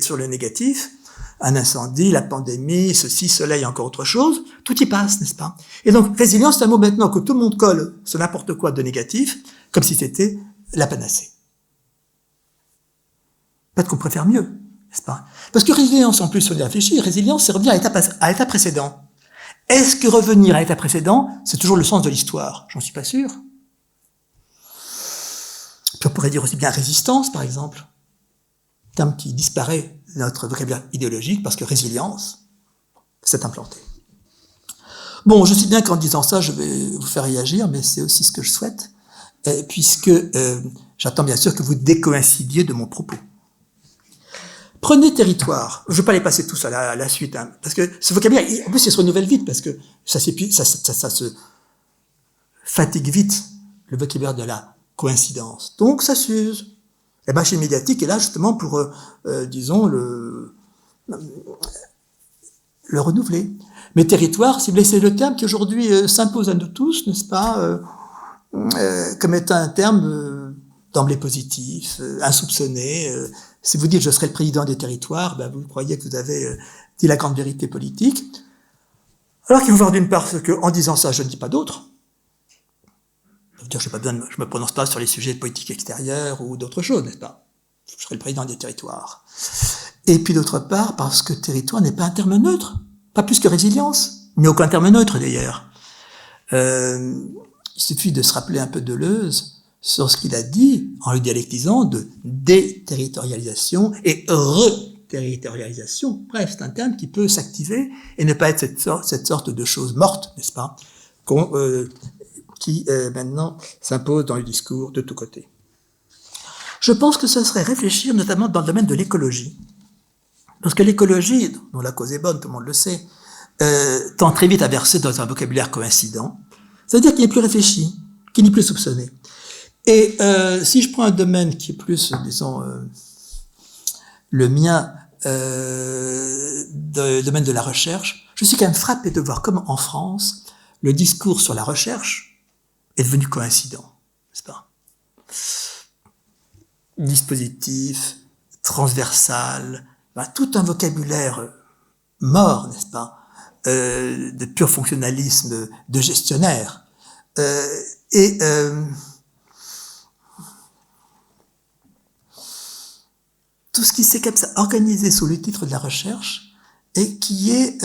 sur le négatif, un incendie, la pandémie, ceci, cela et encore autre chose, tout y passe, n'est-ce pas? Et donc, résilience, c'est un mot maintenant que tout le monde colle sur n'importe quoi de négatif, comme si c'était la panacée. Peut-être qu'on préfère mieux, n'est-ce pas? Parce que résilience, en plus, on y réfléchit, résilience, c'est revenir à l'état précédent. Est-ce que revenir à l'état précédent, c'est toujours le sens de l'histoire? J'en suis pas sûr. Puis on pourrait dire aussi bien résistance, par exemple, terme qui disparaît de notre vocabulaire idéologique, parce que résilience, c'est implanté. Bon, je sais bien qu'en disant ça, je vais vous faire réagir, mais c'est aussi ce que je souhaite, puisque j'attends bien sûr que vous décoïncidiez de mon propos. Prenez territoire. Je ne vais pas les passer tous à la suite, hein, parce que ce vocabulaire, en plus, il se renouvelle vite, parce que ça se fatigue vite, le vocabulaire de la coïncidence. Donc, ça s'use. La machine médiatique est là, justement, pour, disons, le renouveler. Mais territoire, si vous laissez le terme qui aujourd'hui s'impose à nous tous, n'est-ce pas, comme étant un terme d'emblée positif, insoupçonné. Si vous dites je serai le président des territoires, vous croyez que vous avez dit la grande vérité politique. Alors qu'il faut voir d'une part qu'en disant ça, je ne dis pas d'autre. Je veux dire, je me prononce pas sur les sujets de politique extérieure ou d'autres choses, n'est-ce pas? Je serai le président des territoires. Et puis d'autre part, parce que territoire n'est pas un terme neutre, pas plus que résilience, mais aucun terme neutre d'ailleurs. Il suffit de se rappeler un peu Deleuze sur ce qu'il a dit en le dialectisant de déterritorialisation et reterritorialisation. Bref, c'est un terme qui peut s'activer et ne pas être cette sorte de chose morte, n'est-ce pas, qui maintenant s'impose dans le discours de tous côtés. Je pense que ce serait réfléchir notamment dans le domaine de l'écologie. Parce que l'écologie, dont la cause est bonne, tout le monde le sait, tend très vite à verser dans un vocabulaire coïncident, c'est-à-dire qu'il n'est plus réfléchi, qu'il n'est plus soupçonné. Et si je prends un domaine qui est plus, disons, le mien, le domaine de la recherche, je suis quand même frappé de voir comment en France, le discours sur la recherche est devenu coïncident, n'est-ce pas? Dispositif, transversal, tout un vocabulaire mort, n'est-ce pas, de pur fonctionnalisme de gestionnaire. Tout ce qui s'est comme ça organisé sous le titre de la recherche et qui est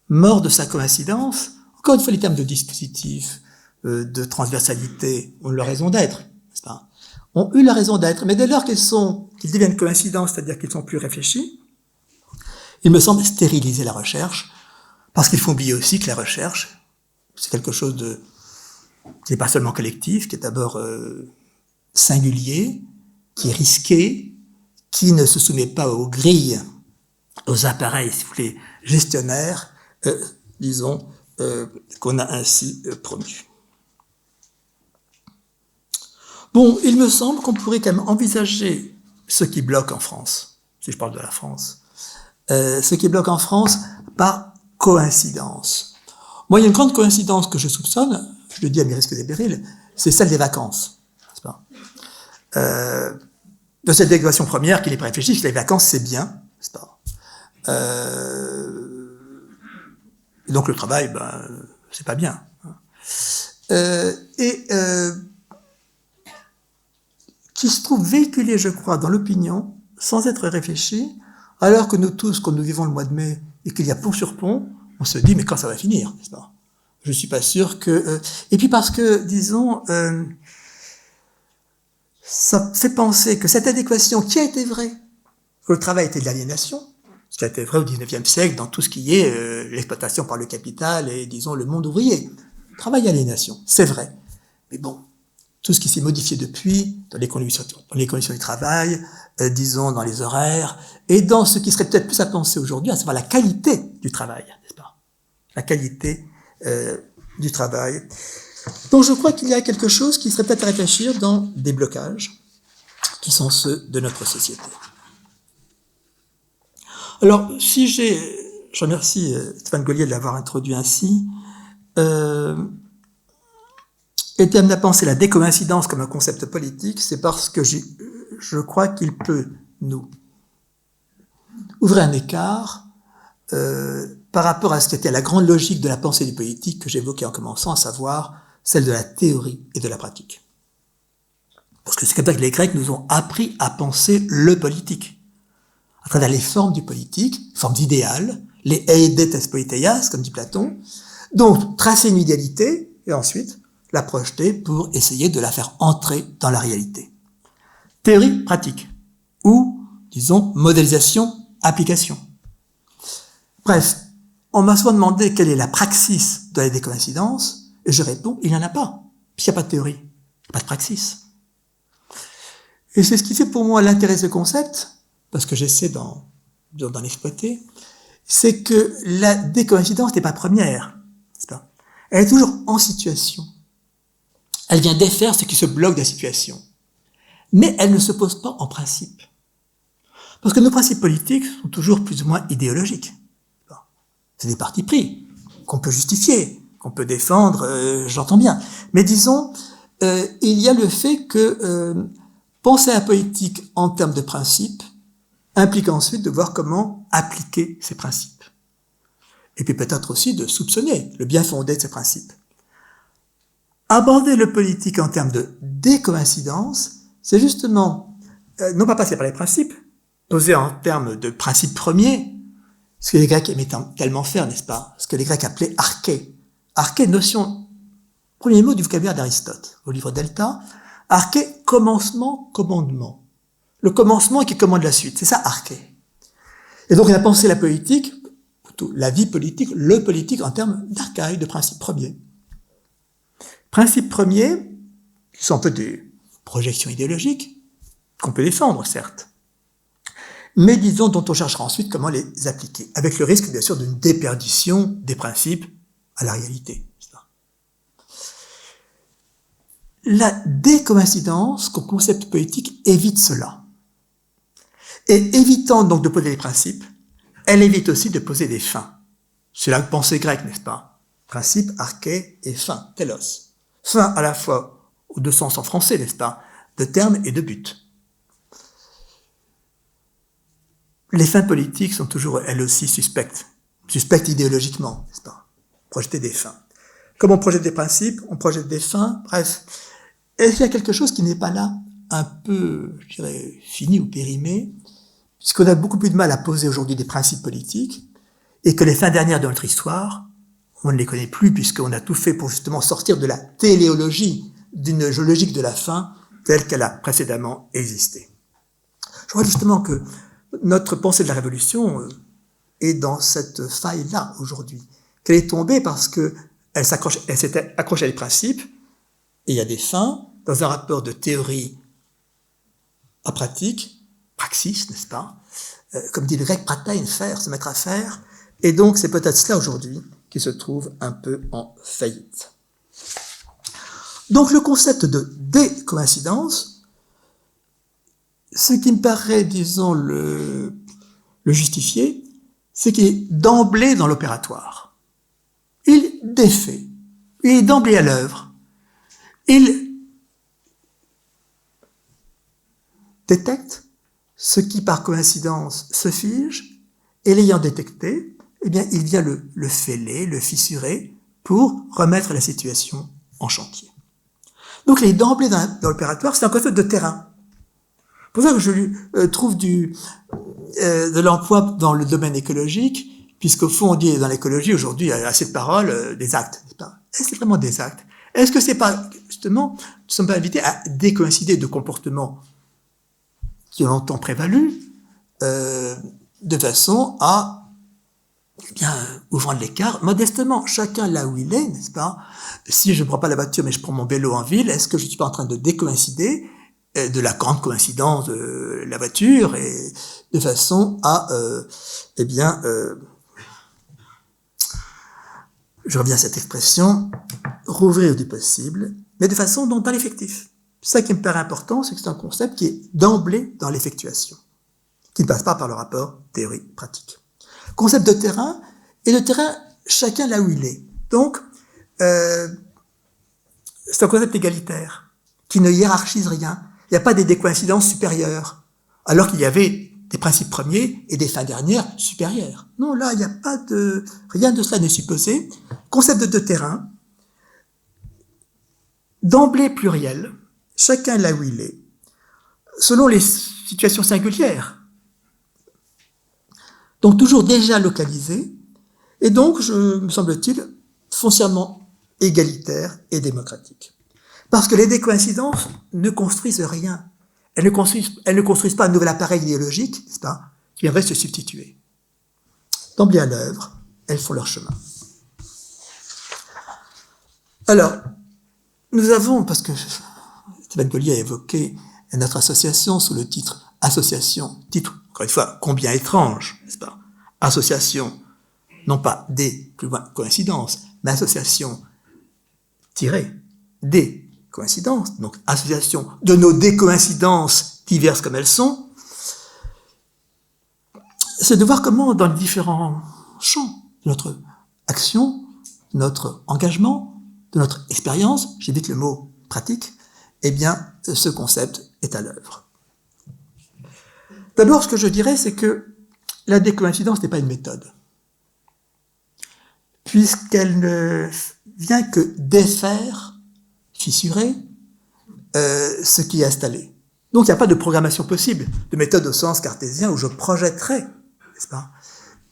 mort de sa coïncidence. Encore une fois, les termes de dispositif, de transversalité ont leur raison d'être, n'est-ce pas, ont eu la raison d'être, mais dès lors qu'ils deviennent coïncidents, c'est-à-dire qu'ils sont plus réfléchis, il me semble stériliser la recherche, parce qu'il faut oublier aussi que la recherche, c'est quelque chose qui n'est pas seulement collectif, qui est d'abord singulier, qui est risqué, qui ne se soumet pas aux grilles, aux appareils, si vous voulez, gestionnaires, disons, qu'on a ainsi promus. Bon, il me semble qu'on pourrait quand même envisager ce qui bloque en France, si je parle de la France, ce qui bloque en France par coïncidence. Moi, il y a une grande coïncidence que je soupçonne, je le dis à mes risques et périls, c'est celle des vacances, n'est-ce pas, de cette équation première qu'il est pas réfléchi, que les vacances c'est bien, n'est-ce pas, et donc le travail, c'est pas bien. Qui se trouve véhiculé, je crois, dans l'opinion, sans être réfléchi, alors que nous tous, quand nous vivons le mois de mai, et qu'il y a pont sur pont, on se dit, mais quand ça va finir, n'est-ce pas? Je suis pas sûr que... Et puis parce que, disons, ça fait penser que cette adéquation qui a été vraie, que le travail était de l'aliénation, ce qui a été vrai au XIXe siècle dans tout ce qui est l'exploitation par le capital et, disons, le monde ouvrier. Travail aliénation, c'est vrai. Mais bon, tout ce qui s'est modifié depuis, dans les conditions du travail, disons, dans les horaires, et dans ce qui serait peut-être plus à penser aujourd'hui, à savoir la qualité du travail, n'est-ce pas? La qualité du travail. Donc je crois qu'il y a quelque chose qui serait peut-être à réfléchir dans des blocages qui sont ceux de notre société. Alors, je remercie Stéphane Gaulier de l'avoir introduit ainsi, était amené à penser la décoïncidence comme un concept politique, c'est parce que je crois qu'il peut nous ouvrir un écart par rapport à ce qui était la grande logique de la pensée du politique que j'évoquais en commençant, à savoir celle de la théorie et de la pratique. Parce que c'est comme ça que les Grecs nous ont appris à penser le politique, à travers les formes du politique, formes idéales, les eidetes politeias, comme dit Platon, donc tracer une idéalité, et ensuite la projeter pour essayer de la faire entrer dans la réalité. Théorie, pratique, ou, disons, modélisation, application. Bref, on m'a souvent demandé quelle est la praxis de la décoïncidence, et je réponds, il n'y en a pas. S'il n'y a pas de théorie, pas de praxis. Et c'est ce qui fait pour moi l'intérêt de ce concept, parce que j'essaie d'en exploiter, c'est que la décoïncidence n'est pas première. C'est pas. Elle est toujours en situation. Elle vient défaire ce qui se bloque de la situation. Mais elle ne se pose pas en principe. Parce que nos principes politiques sont toujours plus ou moins idéologiques. C'est des partis pris qu'on peut justifier, qu'on peut défendre, j'entends bien. Mais disons, il y a le fait que penser à la politique en termes de principe implique ensuite de voir comment appliquer ces principes. Et puis peut-être aussi de soupçonner le bien fondé de ces principes. Aborder le politique en termes de décoïncidence, c'est justement, non pas passer par les principes, poser en termes de principes premiers, ce que les Grecs aimaient tellement faire, n'est-ce pas? Ce que les Grecs appelaient arché. Arché, notion, premier mot du vocabulaire d'Aristote, au livre Delta. Arché, commencement, commandement. Le commencement qui commande la suite, c'est ça arché. Et donc on a pensé la politique, plutôt la vie politique, le politique en termes d'archaïque, de principes premiers. Principes premiers, qui sont un peu des projections idéologiques, qu'on peut défendre, certes, mais disons dont on cherchera ensuite comment les appliquer, avec le risque bien sûr d'une déperdition des principes à la réalité. La décoïncidence, comme concept politique, évite cela. Et évitant donc de poser des principes, elle évite aussi de poser des fins. C'est la pensée grecque, n'est-ce pas? Principe, arché et fin, telos. Fin à la fois aux deux sens en français, n'est-ce pas? De terme et de but. Les fins politiques sont toujours, elles aussi, suspectes idéologiquement, n'est-ce pas? Projeter des fins. Comme on projette des principes, on projette des fins, bref. Est-ce qu'il y a quelque chose qui n'est pas là, un peu, je dirais, fini ou périmé, puisqu'on a beaucoup plus de mal à poser aujourd'hui des principes politiques, et que les fins dernières de notre histoire, on ne les connaît plus, puisqu'on a tout fait pour justement sortir de la téléologie, d'une logique de la fin, telle qu'elle a précédemment existé. Je crois justement que notre pensée de la Révolution est dans cette faille-là aujourd'hui, qu'elle est tombée parce que elle s'était accrochée à des principes, et il y a des fins, dans un rapport de théorie à pratique, praxis, n'est-ce pas? Comme dit le grec, pratein, faire, se mettre à faire. Et donc, c'est peut-être cela aujourd'hui qui se trouve un peu en faillite. Donc, le concept de décoïncidence, ce qui me paraît, disons, le justifier, c'est qu'il est d'emblée dans l'opératoire. Il défait. Il est d'emblée à l'œuvre. Il détecte ce qui, par coïncidence, se fige, et l'ayant détecté, eh bien, il vient le fêler, le fissurer, pour remettre la situation en chantier. Donc, il est d'emblée dans l'opératoire, c'est un concept de terrain. C'est pour ça que je trouve de l'emploi dans le domaine écologique, puisqu'au fond, on dit dans l'écologie, aujourd'hui, il y a assez de paroles, des actes. Est-ce que c'est vraiment des actes? Est-ce que c'est pas, justement, nous ne sommes pas invités à décoïncider de comportements qui ont longtemps prévalu, de façon à, eh bien, ouvrant l'écart, modestement, chacun là où il est, n'est-ce pas? Si je ne prends pas la voiture, mais je prends mon vélo en ville, est-ce que je ne suis pas en train de décoïncider de la grande coïncidence de la voiture, et de façon à, eh bien, je reviens à cette expression, rouvrir du possible, mais de façon dans l'effectif. Ça qui me paraît important, c'est que c'est un concept qui est d'emblée dans l'effectuation, qui ne passe pas par le rapport théorie-pratique. Concept de terrain, et de terrain, chacun là où il est. Donc, c'est un concept égalitaire, qui ne hiérarchise rien. Il n'y a pas des décoïncidences supérieures, alors qu'il y avait des principes premiers et des fins dernières supérieures. Non, là, il n'y a pas de... Rien de cela n'est supposé. Concept de terrain, d'emblée pluriel, chacun là où il est, selon les situations singulières. Donc toujours déjà localisé, et donc, me semble-t-il, foncièrement égalitaire et démocratique. Parce que les décoïncidences ne construisent rien. Elles ne construisent pas un nouvel appareil idéologique, n'est-ce pas, qui viendrait se substituer. D'emblée à l'œuvre, elles font leur chemin. Alors, nous avons, parce que Stéphane Collier a évoqué notre association sous le titre Association, titre, encore une fois, combien étrange, n'est-ce pas? Association, non pas des, plus loin, coïncidences, mais association, des coïncidences, donc association de nos décoïncidences diverses comme elles sont, c'est de voir comment, dans les différents champs de notre action, de notre engagement, de notre expérience, j'évite le mot pratique, eh bien, ce concept est à l'œuvre. D'abord, ce que je dirais, c'est que la décoïncidence n'est pas une méthode, puisqu'elle ne vient que défaire, fissurer, ce qui est installé. Donc il n'y a pas de programmation possible, de méthode au sens cartésien où je projetterais, n'est-ce pas,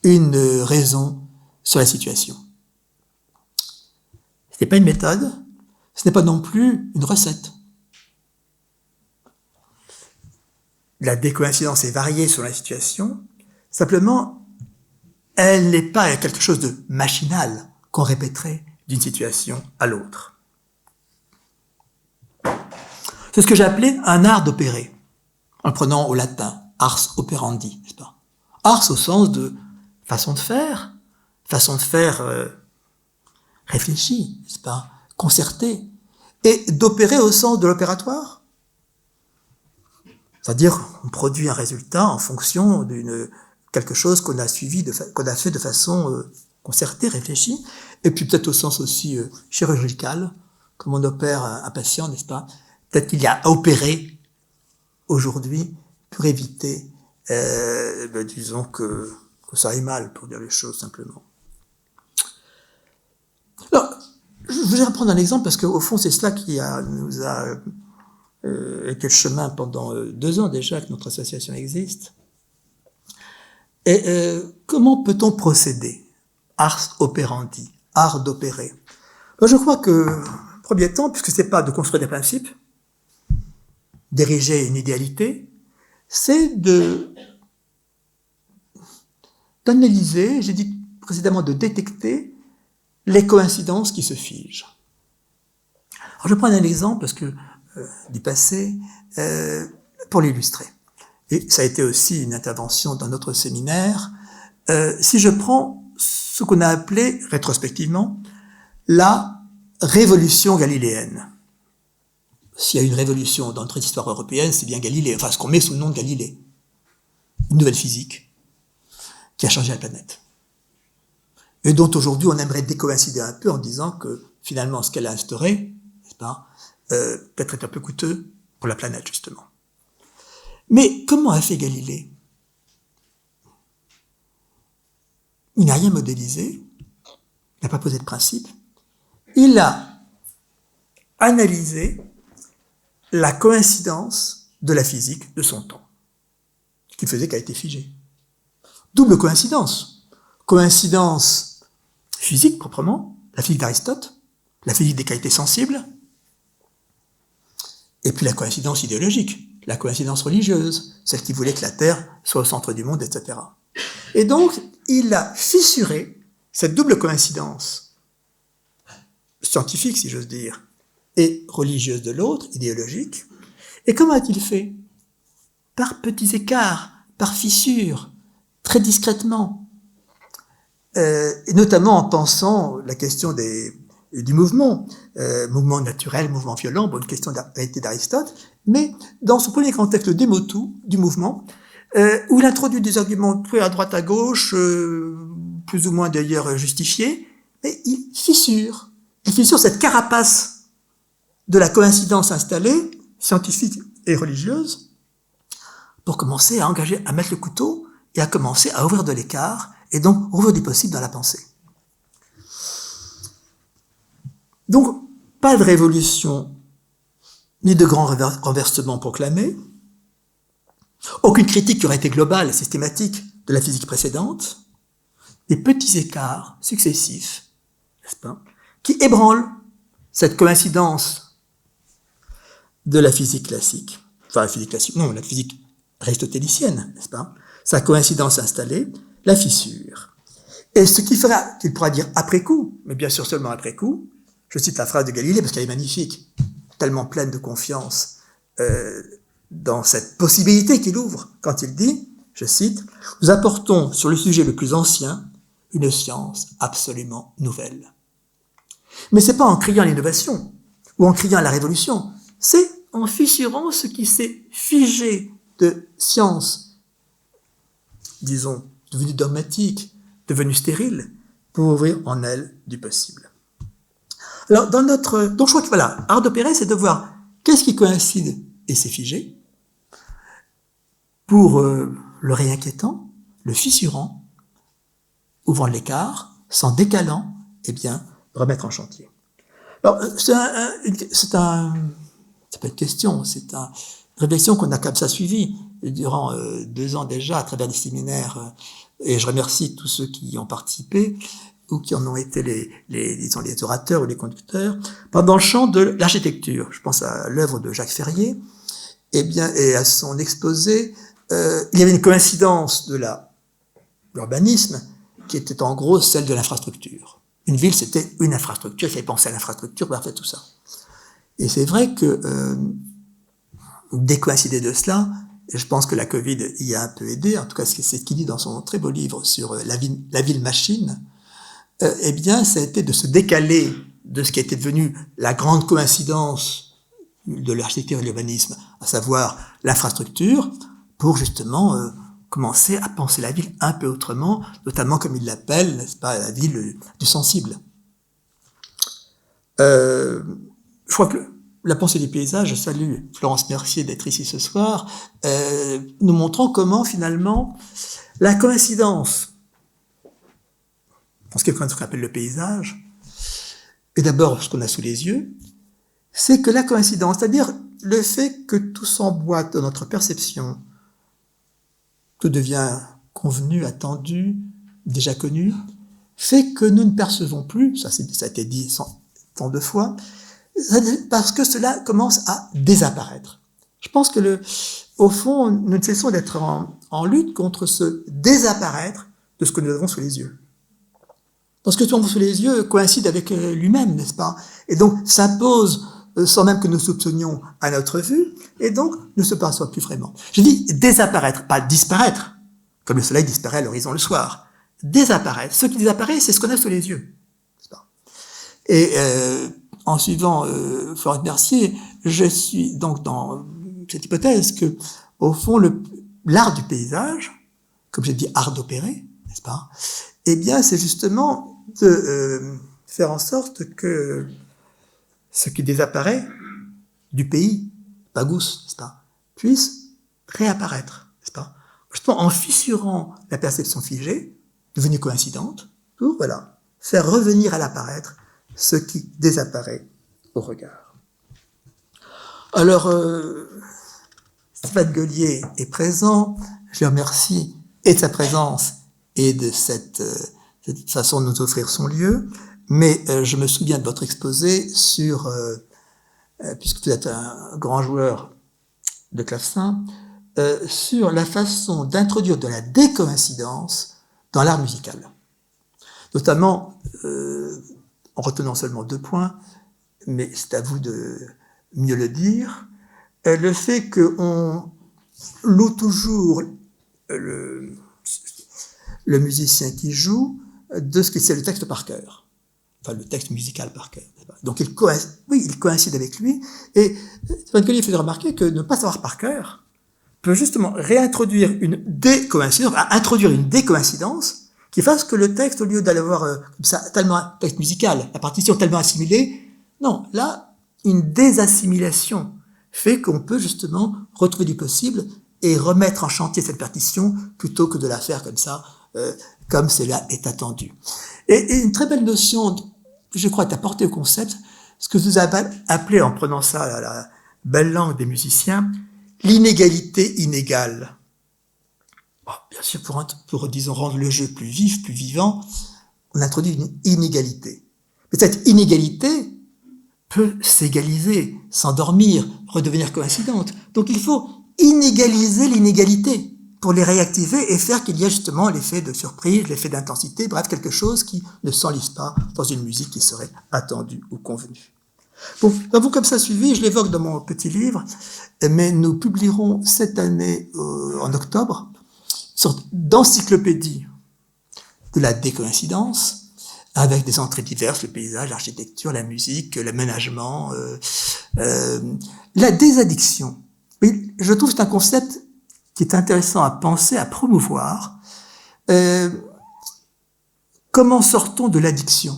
une raison sur la situation. Ce n'est pas une méthode, ce n'est pas non plus une recette. La décoïncidence est variée sur la situation, simplement, elle n'est pas quelque chose de machinal qu'on répéterait d'une situation à l'autre. C'est ce que j'ai appelé un art d'opérer, en le prenant au latin, ars operandi, n'est-ce pas? Ars au sens de façon de faire réfléchie, n'est-ce pas? Concertée, et d'opérer au sens de l'opératoire. C'est-à-dire, on produit un résultat en fonction d'une quelque chose qu'on a suivi, qu'on a fait de façon concertée, réfléchie, et puis peut-être au sens aussi chirurgical, comme on opère un patient, n'est-ce pas? Peut-être qu'il y a à opérer aujourd'hui pour éviter, disons que ça aille mal, pour dire les choses simplement. Alors, je voudrais reprendre un exemple parce qu'au fond, c'est cela qui nous a été le chemin pendant 2 ans déjà que notre association existe. Et comment peut-on procéder? Ars operandi, art d'opérer. Je crois que, premier temps, puisque c'est pas de construire des principes, d'ériger une idéalité, c'est d'analyser, j'ai dit précédemment de détecter les coïncidences qui se figent. Alors je prends un exemple parce que du passé pour l'illustrer. Et ça a été aussi une intervention dans notre séminaire. Si je prends ce qu'on a appelé rétrospectivement la révolution galiléenne. S'il y a une révolution dans notre histoire européenne, c'est bien Galilée, enfin ce qu'on met sous le nom de Galilée. Une nouvelle physique qui a changé la planète. Et dont aujourd'hui on aimerait décoïncider un peu en disant que finalement ce qu'elle a instauré, n'est-ce pas, peut-être est un peu coûteux pour la planète justement. Mais comment a fait Galilée? Il n'a rien modélisé, il n'a pas posé de principe, il a analysé la coïncidence de la physique de son temps, ce qui faisait qu'elle a été figée. Double coïncidence. Coïncidence physique proprement, la physique d'Aristote, la physique des qualités sensibles, et puis la coïncidence idéologique, la coïncidence religieuse, celle qui voulait que la Terre soit au centre du monde, etc. Et donc, il a fissuré cette double coïncidence scientifique, si j'ose dire, et religieuse de l'autre, idéologique. Et comment a-t-il fait? Par petits écarts, par fissures, très discrètement, et notamment en pensant la question du mouvement, mouvement naturel, mouvement violent, une question de la réalité d'Aristote, mais dans son premier grand texte, le Démotou, du mouvement, où il introduit des arguments pris à droite à gauche, plus ou moins d'ailleurs justifiés, mais il fissure cette carapace de la coïncidence installée, scientifique et religieuse, pour commencer à mettre le couteau et à commencer à ouvrir de l'écart, et donc ouvrir du possible dans la pensée. Donc, pas de révolution, ni de grand renversement proclamé, aucune critique qui aurait été globale, systématique, de la physique précédente, des petits écarts successifs, n'est-ce pas, qui ébranlent cette coïncidence de la physique classique, la physique aristotélicienne, n'est-ce pas, sa coïncidence installée, la fissure. Et ce qui fera qu'il pourra dire après coup, mais bien sûr seulement après coup, je cite la phrase de Galilée parce qu'elle est magnifique, tellement pleine de confiance dans cette possibilité qu'il ouvre quand il dit, je cite, « Nous apportons sur le sujet le plus ancien une science absolument nouvelle. » Mais c'est pas en criant l'innovation ou en criant la révolution, c'est en fissurant ce qui s'est figé de science, disons, devenue dogmatique, devenue stérile, pour ouvrir en elle du possible. Alors, donc je crois que voilà, art d'opérer, c'est de voir qu'est-ce qui coïncide et s'est figé, pour le réinquiétant, le fissurant, ouvrant l'écart, s'en décalant, eh bien, remettre en chantier. Alors, ça peut être question, c'est une réflexion qu'on a comme ça suivie durant 2 ans déjà à travers des séminaires, et je remercie tous ceux qui y ont participé ou qui en ont été disons, les orateurs ou les conducteurs, pendant le champ de l'architecture. Je pense à l'œuvre de Jacques Ferrier, eh bien, et à son exposé, il y avait une coïncidence de l'urbanisme qui était en gros celle de l'infrastructure. Une ville, c'était une infrastructure, il fallait penser à l'infrastructure pour faire tout ça. Et c'est vrai que, décoïncider de cela, et je pense que la Covid y a un peu aidé, en tout cas c'est ce qu'il dit dans son très beau livre sur la ville machine, eh bien, ça a été de se décaler de ce qui était devenu la grande coïncidence de l'architecture et de l'urbanisme, à savoir l'infrastructure, pour justement commencer à penser la ville un peu autrement, notamment comme il l'appelle, n'est-ce pas, la ville du sensible. Je crois que la pensée du paysage, je salue Florence Mercier d'être ici ce soir, nous montrant comment finalement la coïncidence, en ce qui est ce qu'on appelle le paysage, et d'abord ce qu'on a sous les yeux, c'est que la coïncidence, c'est-à-dire le fait que tout s'emboîte dans notre perception, tout devient convenu, attendu, déjà connu, fait que nous ne percevons plus, ça a été dit tant de fois, parce que cela commence à désapparaître. Je pense que au fond, nous ne cessons d'être en lutte contre ce désapparaître de ce que nous avons sous les yeux. Parce que ce qu'on a sous les yeux coïncide avec lui-même, n'est-ce pas? Et donc s'impose sans même que nous soupçonnions à notre vue, et donc ne se perçoit plus vraiment. Je dis désapparaître, pas disparaître, comme le soleil disparaît à l'horizon le soir. Désapparaître. Ce qui disparaît, c'est ce qu'on a sous les yeux, n'est-ce pas? Et en suivant Florence Mercier, je suis donc dans cette hypothèse que, au fond, l'art du paysage, comme j'ai dit, art d'opérer, n'est-ce pas? Eh bien, c'est justement de faire en sorte que ce qui disparaît du pays, Pagous, n'est-ce pas, puisse réapparaître, n'est-ce pas, justement en fissurant la perception figée, devenue coïncidente, pour, voilà, faire revenir à l'apparaître ce qui désapparaît au regard. Alors, Stéphane Gueulier est présent, je le remercie et de sa présence et de cette façon de nous offrir son lieu, mais je me souviens de votre exposé sur, puisque vous êtes un grand joueur de clavecin, sur la façon d'introduire de la décoïncidence dans l'art musical. Notamment, en retenant seulement 2 points, mais c'est à vous de mieux le dire, le fait qu'on loue toujours le musicien qui joue de ce que c'est le texte par cœur. Enfin, le texte musical par cœur. Donc, il coïncide avec lui. Et Stéphane Gueulier faisait remarquer que ne pas savoir par cœur peut justement réintroduire une décoïncidence, introduire une décoïncidence qui fasse que le texte, au lieu d'aller voir comme ça, tellement un texte musical, la partition tellement assimilée, non, là, une désassimilation fait qu'on peut justement retrouver du possible et remettre en chantier cette partition plutôt que de la faire comme ça, comme cela est attendu. Et une très belle notion, je crois, est apportée au concept, ce que vous avez appelé, en prenant ça à la belle langue des musiciens, l'inégalité inégale. Bon, bien sûr, pour, disons, rendre le jeu plus vif, plus vivant, on introduit une inégalité. Mais cette inégalité peut s'égaliser, s'endormir, redevenir coïncidente. Donc il faut inégaliser l'inégalité pour les réactiver et faire qu'il y ait justement l'effet de surprise, l'effet d'intensité, bref, quelque chose qui ne s'enlise pas dans une musique qui serait attendue ou convenue. Bon, vous comme ça suivi, je l'évoque dans mon petit livre, mais nous publierons cette année, en octobre, une sorte d'encyclopédie de la décoïncidence, avec des entrées diverses, le paysage, l'architecture, la musique, l'aménagement, la désaddiction. Oui, je trouve que c'est un concept qui est intéressant à penser, à promouvoir. Comment sortons de l'addiction?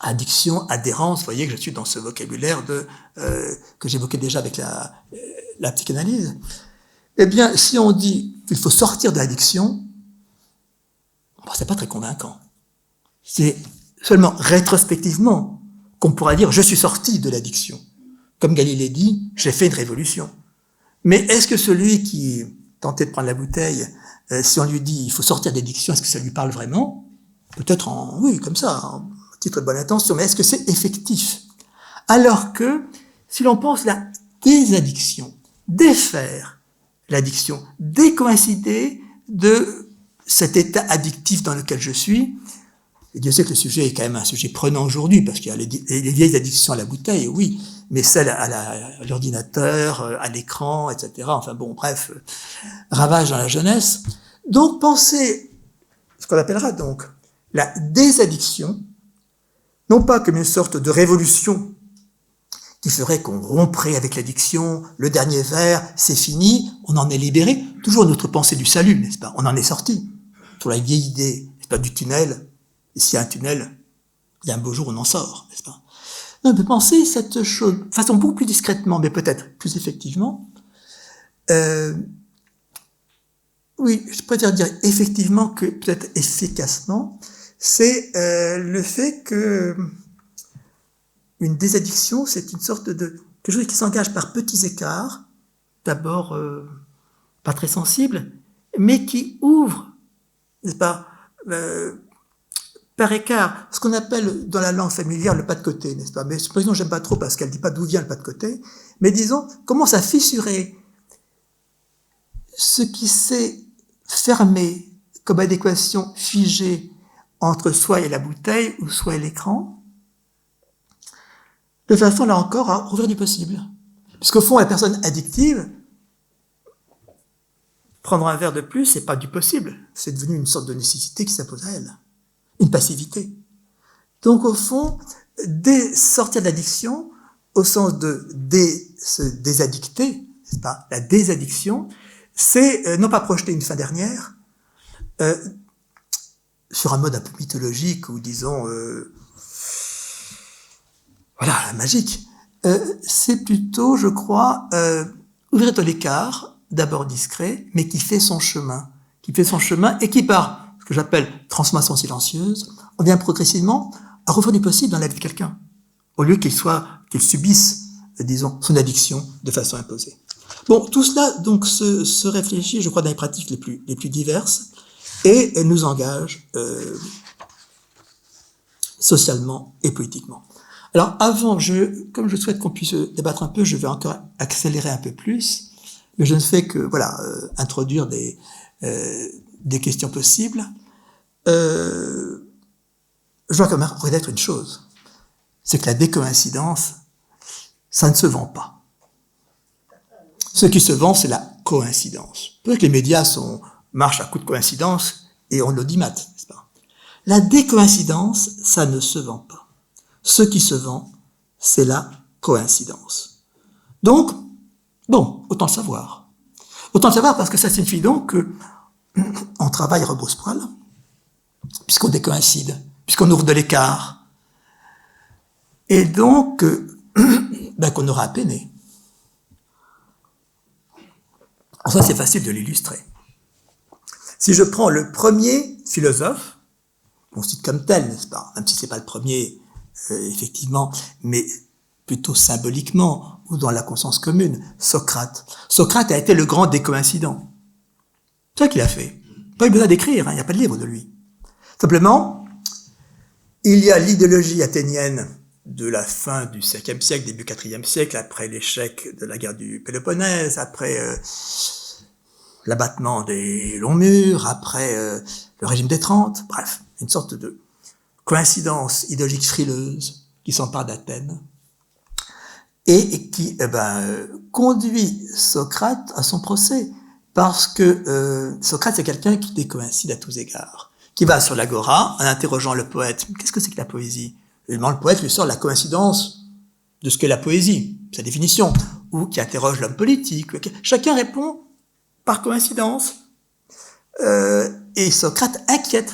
Addiction, adhérence, vous voyez que je suis dans ce vocabulaire que j'évoquais déjà avec la psychanalyse. Eh bien, si on dit qu'il faut sortir de l'addiction, c'est pas très convaincant. C'est seulement rétrospectivement qu'on pourra dire « je suis sorti de l'addiction ». Comme Galilée dit, j'ai fait une révolution. Mais est-ce que celui qui tentait de prendre la bouteille, si on lui dit il faut sortir de l'addiction, est-ce que ça lui parle vraiment? Peut-être oui, comme ça, en titre de bonne intention, mais est-ce que c'est effectif? Alors que, si l'on pense la désaddiction, défaire l'addiction, décoïncider de cet état addictif dans lequel je suis, et Dieu sait que le sujet est quand même un sujet prenant aujourd'hui, parce qu'il y a les vieilles addictions à la bouteille, oui, mais celles à l'ordinateur, à l'écran, etc. Enfin bon, bref, ravage dans la jeunesse. Donc, pensez ce qu'on appellera donc la désaddiction, non pas comme une sorte de révolution qui ferait qu'on romprait avec l'addiction, le dernier verre, c'est fini, on en est libéré. Toujours notre pensée du salut, n'est-ce pas? On en est sorti. Sur la vieille idée, n'est-ce pas, du tunnel. Et s'il y a un tunnel, il y a un beau jour, on en sort, n'est-ce pas? On peut penser cette chose de façon beaucoup plus discrètement, mais peut-être plus effectivement. Oui, je préfère dire effectivement que peut-être efficacement. C'est le fait que une désaddiction, c'est une sorte de quelque chose qui s'engage par petits écarts, d'abord pas très sensibles, mais qui ouvre, n'est-ce pas, par écart, ce qu'on appelle dans la langue familière le pas de côté, n'est-ce pas? Mais cette expression, j'aime pas trop parce qu'elle dit pas d'où vient le pas de côté, mais disons, commence à fissurer ce qui s'est fermé comme adéquation figée entre soi et la bouteille ou soi et l'écran, de façon, là encore, à ouvrir du possible. Puisqu'au fond, la personne addictive, prendre un verre de plus, c'est pas du possible. C'est devenu une sorte de nécessité qui s'impose à elle. Une passivité. Donc, au fond, sortir de l'addiction, au sens de se désaddicter, n'est-ce pas? La désaddiction, c'est non pas projeter une fin dernière, sur un mode un peu mythologique, ou disons, voilà, magique. C'est plutôt, je crois, ouvrir de l'écart, d'abord discret, mais qui fait son chemin. Et qui, par ce que j'appelle transformation silencieuse, on vient progressivement à refaire du possible dans la vie de quelqu'un, au lieu qu'il subisse, disons, son addiction de façon imposée. Bon, tout cela, donc, se réfléchit, je crois, dans les pratiques les plus diverses, et nous engage socialement et politiquement. Alors, avant, comme je souhaite qu'on puisse débattre un peu, je vais encore accélérer un peu plus, mais je ne fais que, voilà, introduire des questions possibles. Je dois quand même reconnaître une chose, c'est que la décoïncidence, ça ne se vend pas. Ce qui se vend, c'est la coïncidence. Peut-être que les médias marchent à coup de coïncidence et on l'audimat, n'est-ce pas? La décoïncidence, ça ne se vend pas. Ce qui se vend, c'est la coïncidence. Donc, bon, autant le savoir. Autant le savoir parce que ça signifie donc qu'on travaille à rebrousse-poil, puisqu'on décoïncide, puisqu'on ouvre de l'écart, et donc qu'on aura à peiner. Ça, c'est facile de l'illustrer. Si je prends le premier philosophe, on cite comme tel, n'est-ce pas? Même si c'est pas le premier, effectivement, mais plutôt symboliquement, ou dans la conscience commune, Socrate. Socrate a été le grand décoïncident. C'est ça qu'il a fait. Pas eu besoin d'écrire, il n'y a pas de livre de lui. Simplement, il y a l'idéologie athénienne de la fin du 5e siècle, début 4e siècle, après l'échec de la guerre du Péloponnèse, après l'abattement des longs murs, après le régime des 30, bref, une sorte de coïncidence idéologique frileuse qui s'empare d'Athènes et qui conduit Socrate à son procès, parce que Socrate, c'est quelqu'un qui décoïncide à tous égards, qui va sur l'agora en interrogeant le poète. Qu'est-ce que c'est que la poésie? Évidemment, le poète lui sort la coïncidence de ce qu'est la poésie, sa définition, ou qui interroge l'homme politique. Chacun répond par coïncidence. Et Socrate inquiète,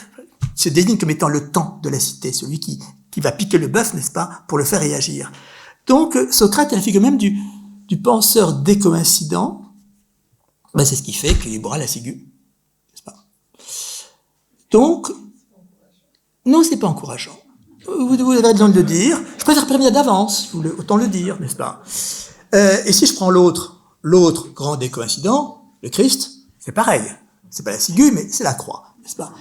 se désigne comme étant le temps de la cité, celui qui va piquer le bœuf, n'est-ce pas, pour le faire réagir. Donc, Socrate est la figure même du penseur décoïncident, Ben, c'est ce qui fait qu'il boira la ciguë, n'est-ce pas? Donc, non, c'est pas encourageant. Vous avez raison de le dire. Je préfère prévenir d'avance, autant le dire, n'est-ce pas? Et si je prends l'autre grand des coïncidents, le Christ, c'est pareil. C'est pas la ciguë, mais c'est la croix, n'est-ce pas?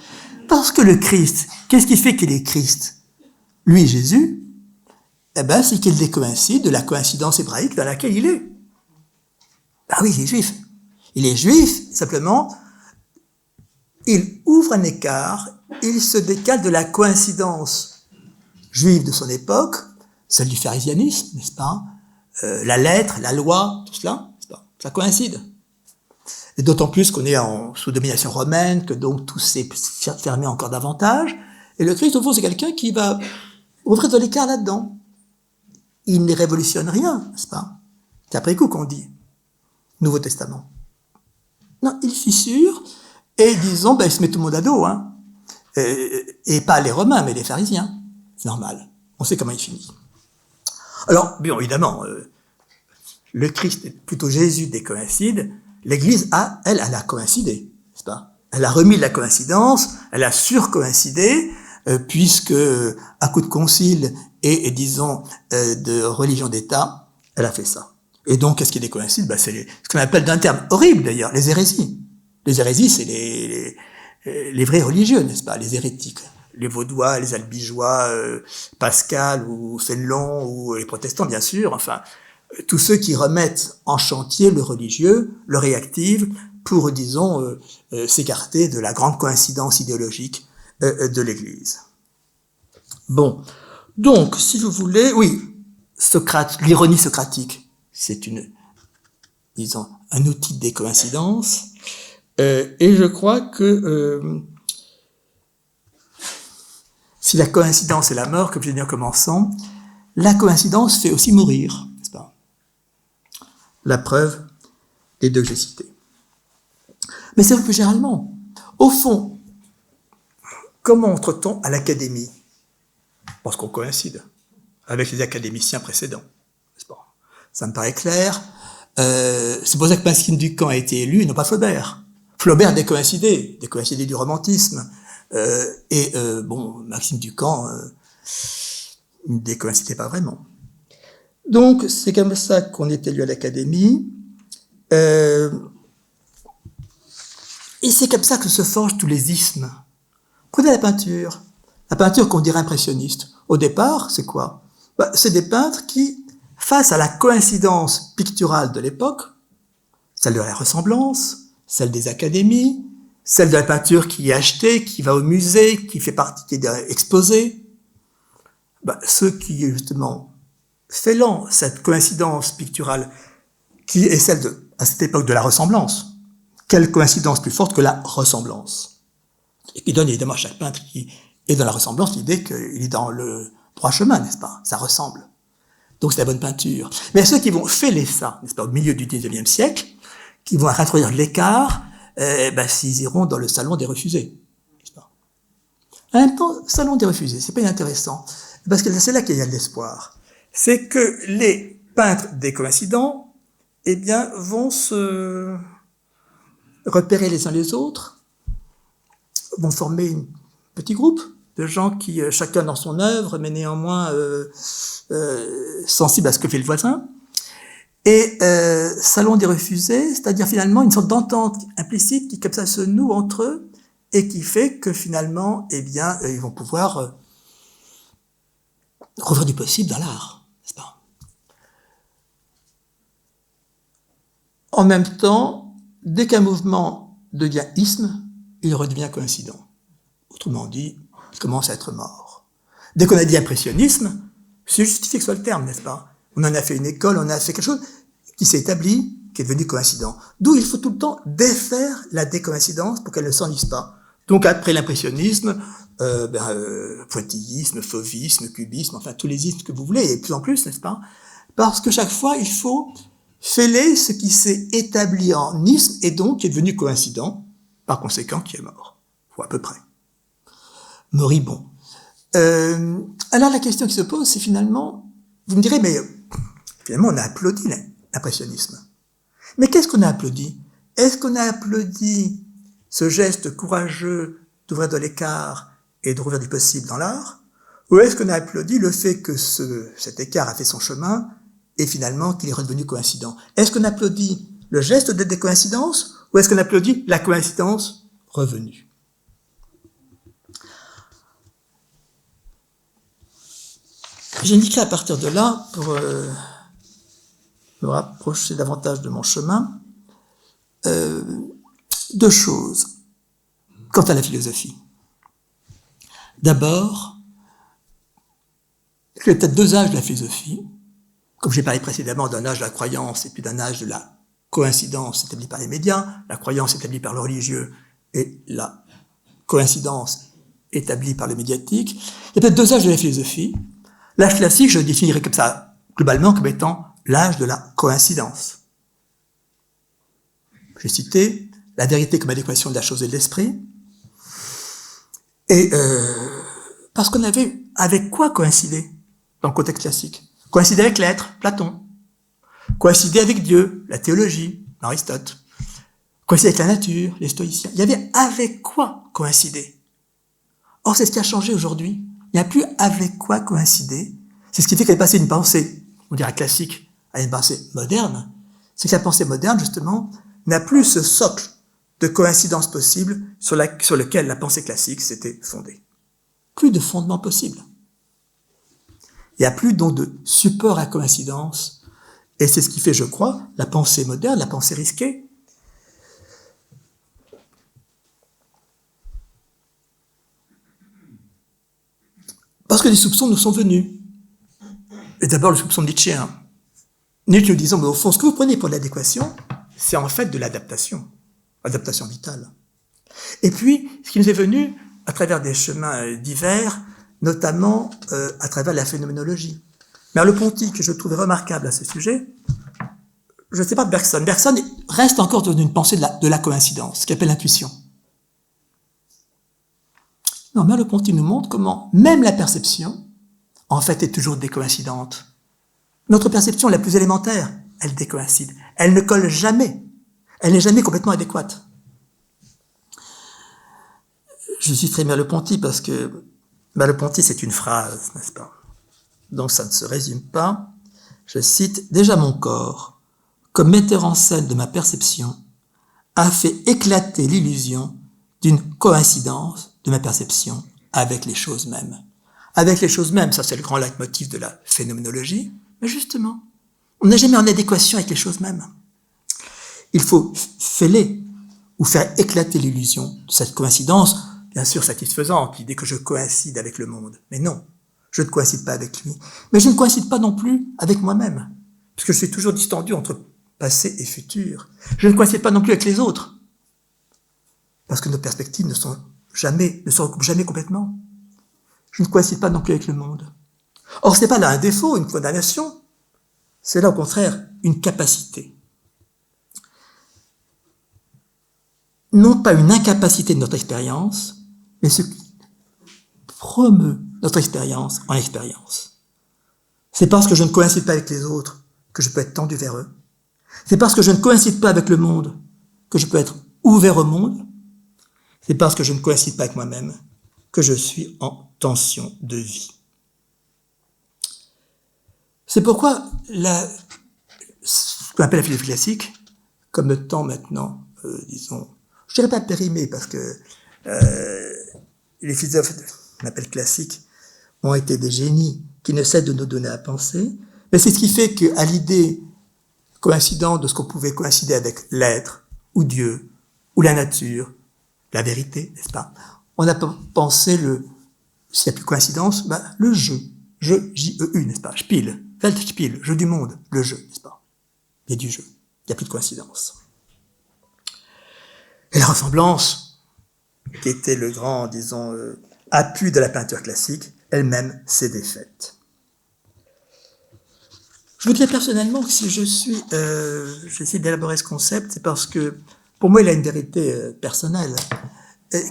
Parce que le Christ, qu'est-ce qui fait qu'il est Christ? Lui, Jésus, eh ben, c'est qu'il décoïncide de la coïncidence hébraïque dans laquelle il est. Ah oui, il est juif. Il est juif, simplement, il ouvre un écart, il se décale de la coïncidence juive de son époque, celle du pharisianisme, n'est-ce pas? La lettre, la loi, tout cela, n'est-ce pas? Ça coïncide. Et d'autant plus qu'on est sous domination romaine, que donc tout s'est fermé encore davantage. Et le Christ, au fond, c'est quelqu'un qui va ouvrir de l'écart là-dedans. Il ne révolutionne rien, n'est-ce pas? C'est après coup qu'on dit Nouveau Testament. Non, il fissure, et disons, ben, il se met tout le monde à dos, hein. Et pas les Romains, mais les pharisiens. C'est normal. On sait comment il finit. Alors, bien évidemment, le Christ, plutôt Jésus décoïncide, l'Église elle a coïncidé, n'est-ce pas? Elle a remis de la coïncidence, elle a surcoïncidé, puisque, à coup de concile et disons, de religion d'État, elle a fait ça. Et donc, qu'est-ce qui décoïncide? Ben, c'est ce qu'on appelle d'un terme horrible, d'ailleurs, les hérésies. Les hérésies, c'est les vrais religieux, n'est-ce pas? Les hérétiques. Les Vaudois, les Albigeois, Pascal ou Fénelon, ou les protestants, bien sûr, enfin, tous ceux qui remettent en chantier le religieux, le réactivent, pour, disons, s'écarter de la grande coïncidence idéologique de l'Église. Bon, donc, si vous voulez, oui, Socrate, l'ironie socratique, c'est disons, un outil de décoïncidence, et je crois que si la coïncidence est la mort, comme j'ai dit en commençant, la coïncidence fait aussi mourir, n'est-ce pas? La preuve des deux que j'ai cités. Mais c'est un peu plus généralement. Au fond, comment entre-t-on à l'académie? Parce qu'on coïncide avec les académiciens précédents, n'est-ce pas? Ça me paraît clair. C'est pour ça que Maxime Ducamp a été élu et non pas Flaubert. Flaubert décoïncidé du romantisme. Bon, Maxime Ducamp ne décoïncidait pas vraiment. Donc, c'est comme ça qu'on est élu à l'Académie. Et c'est comme ça que se forgent tous les ismes. Prenez la peinture. La peinture qu'on dirait impressionniste. Au départ, c'est quoi? C'est des peintres qui, face à la coïncidence picturale de l'époque, celle de la ressemblance, celle des académies, celle de la peinture qui est achetée, qui va au musée, qui fait partie, qui est exposée, ceux qui, justement, fêlant cette coïncidence picturale, qui est celle à cette époque de la ressemblance. Quelle coïncidence plus forte que la ressemblance? Et qui donne évidemment à chaque peintre qui est dans la ressemblance l'idée qu'il est dans le droit chemin, n'est-ce pas? Ça ressemble. Donc c'est la bonne peinture. Mais ceux qui vont fêler ça, n'est-ce pas, au milieu du XIXe siècle, qui vont introduire l'écart, s'ils iront dans le salon des refusés. N'est-ce pas? En même temps, salon des refusés, c'est pas inintéressant, parce que c'est là qu'il y a de l'espoir. C'est que les peintres des coïncidents, vont se repérer les uns les autres, vont former un petit groupe de gens qui, chacun dans son œuvre, mais néanmoins sensibles à ce que fait le voisin. Et salon des refusés, c'est-à-dire finalement une sorte d'entente implicite qui comme ça se noue entre eux et qui fait que finalement, ils vont pouvoir revoir du possible dans l'art, n'est-ce pas? En même temps, dès qu'un mouvement devient isme, il redevient coïncident. Autrement dit, il commence à être mort. Dès qu'on a dit impressionnisme, c'est justifié que ce soit le terme, n'est-ce pas? On en a fait une école, on a fait quelque chose qui s'est établi, qui est devenu coïncident. D'où il faut tout le temps défaire la décoïncidence pour qu'elle ne s'enlise pas. Donc après l'impressionnisme, pointillisme, fauvisme, cubisme, enfin tous les ismes que vous voulez, et de plus en plus, n'est-ce pas? Parce que chaque fois, il faut fêler ce qui s'est établi en isme et donc qui est devenu coïncident, par conséquent qui est mort, ou à peu près. Moribond. Alors la question qui se pose, c'est finalement, vous me direz, mais finalement on a applaudi l'impressionnisme. Mais qu'est-ce qu'on a applaudi? Est-ce qu'on a applaudi ce geste courageux d'ouvrir de l'écart et de rouvrir du possible dans l'art? Ou est-ce qu'on a applaudi le fait que cet écart a fait son chemin et finalement qu'il est redevenu coïncident? Est-ce qu'on applaudit le geste d'être des coïncidences ou est-ce qu'on applaudit la coïncidence revenue? J'indiquerai à partir de là, pour me rapprocher davantage de mon chemin, deux choses quant à la philosophie. D'abord, il y a peut-être deux âges de la philosophie, comme j'ai parlé précédemment d'un âge de la croyance et puis d'un âge de la coïncidence établie par les médias, la croyance établie par le religieux et la coïncidence établie par le médiatique. Il y a peut-être deux âges de la philosophie. L'âge classique, je le définirais comme ça, globalement, comme étant l'âge de la coïncidence. J'ai cité la vérité comme adéquation de la chose et de l'esprit. Et parce qu'on avait avec quoi coïncider dans le contexte classique? Coïncider avec l'être, Platon. Coïncider avec Dieu, la théologie, Aristote. Coïncider avec la nature, les stoïciens. Il y avait avec quoi coïncider. Or, c'est ce qui a changé aujourd'hui. Il n'y a plus avec quoi coïncider. C'est ce qui fait qu'elle est passée d'une pensée, on dirait classique, à une pensée moderne. C'est que la pensée moderne, justement, n'a plus ce socle de coïncidence possible sur lequel la pensée classique s'était fondée. Plus de fondement possible. Il n'y a plus donc de support à coïncidence. Et c'est ce qui fait, je crois, la pensée moderne, la pensée risquée. Parce que des soupçons nous sont venus. Et d'abord le soupçon nietzschéen. Nietzsche nous disant, mais au fond, ce que vous prenez pour l'adéquation, c'est en fait de l'adaptation. Adaptation vitale. Et puis, ce qui nous est venu à travers des chemins divers, notamment à travers la phénoménologie. Merleau-Ponty, que je trouvais remarquable à ce sujet, je ne sais pas de Bergson. Bergson reste encore dans une pensée de la coïncidence, ce qu'il appelle l'intuition. Non, Merleau-Ponty nous montre comment même la perception, en fait, est toujours décoïncidente. Notre perception la plus élémentaire, elle décoïncide. Elle ne colle jamais. Elle n'est jamais complètement adéquate. Je citerai Merleau-Ponty parce que Merleau-Ponty, c'est une phrase, n'est-ce pas? Donc ça ne se résume pas. Je cite, « Déjà mon corps, comme metteur en scène de ma perception, a fait éclater l'illusion d'une coïncidence de ma perception avec les choses mêmes. » Avec les choses mêmes, ça c'est le grand leitmotiv de la phénoménologie, mais justement, on n'est jamais en adéquation avec les choses mêmes. Il faut fêler ou faire éclater l'illusion de cette coïncidence, bien sûr satisfaisante, l'idée que je coïncide avec le monde. Mais non, je ne coïncide pas avec lui. Mais je ne coïncide pas non plus avec moi-même, parce que je suis toujours distendu entre passé et futur. Je ne coïncide pas non plus avec les autres, parce que nos perspectives ne se recoupent jamais complètement. Je ne coïncide pas non plus avec le monde. Or, ce n'est pas là un défaut, une condamnation, c'est là au contraire une capacité. Non pas une incapacité de notre expérience, mais ce qui promeut notre expérience en expérience. C'est parce que je ne coïncide pas avec les autres que je peux être tendu vers eux. C'est parce que je ne coïncide pas avec le monde que je peux être ouvert au monde. C'est parce que je ne coïncide pas avec moi-même que je suis en tension de vie. C'est pourquoi ce qu'on appelle la philosophie classique, comme le temps maintenant, disons, je dirais pas périmé parce que les philosophes qu'on appelle classiques ont été des génies qui ne cessent de nous donner à penser, mais c'est ce qui fait qu'à l'idée coïncidente de ce qu'on pouvait coïncider avec l'être, ou Dieu, ou la nature, la vérité, n'est-ce pas? On a pensé s'il n'y a plus de coïncidence, le jeu, J-E-U, n'est-ce pas? Spiel, Weltspiel, jeu du monde, le jeu, n'est-ce pas? Il y a du jeu, il n'y a plus de coïncidence. Et la ressemblance, qui était le grand, disons, appui de la peinture classique, elle-même s'est défaite. Je vous dirais personnellement que si j'essaie d'élaborer ce concept, c'est parce que, pour moi, il a une vérité personnelle,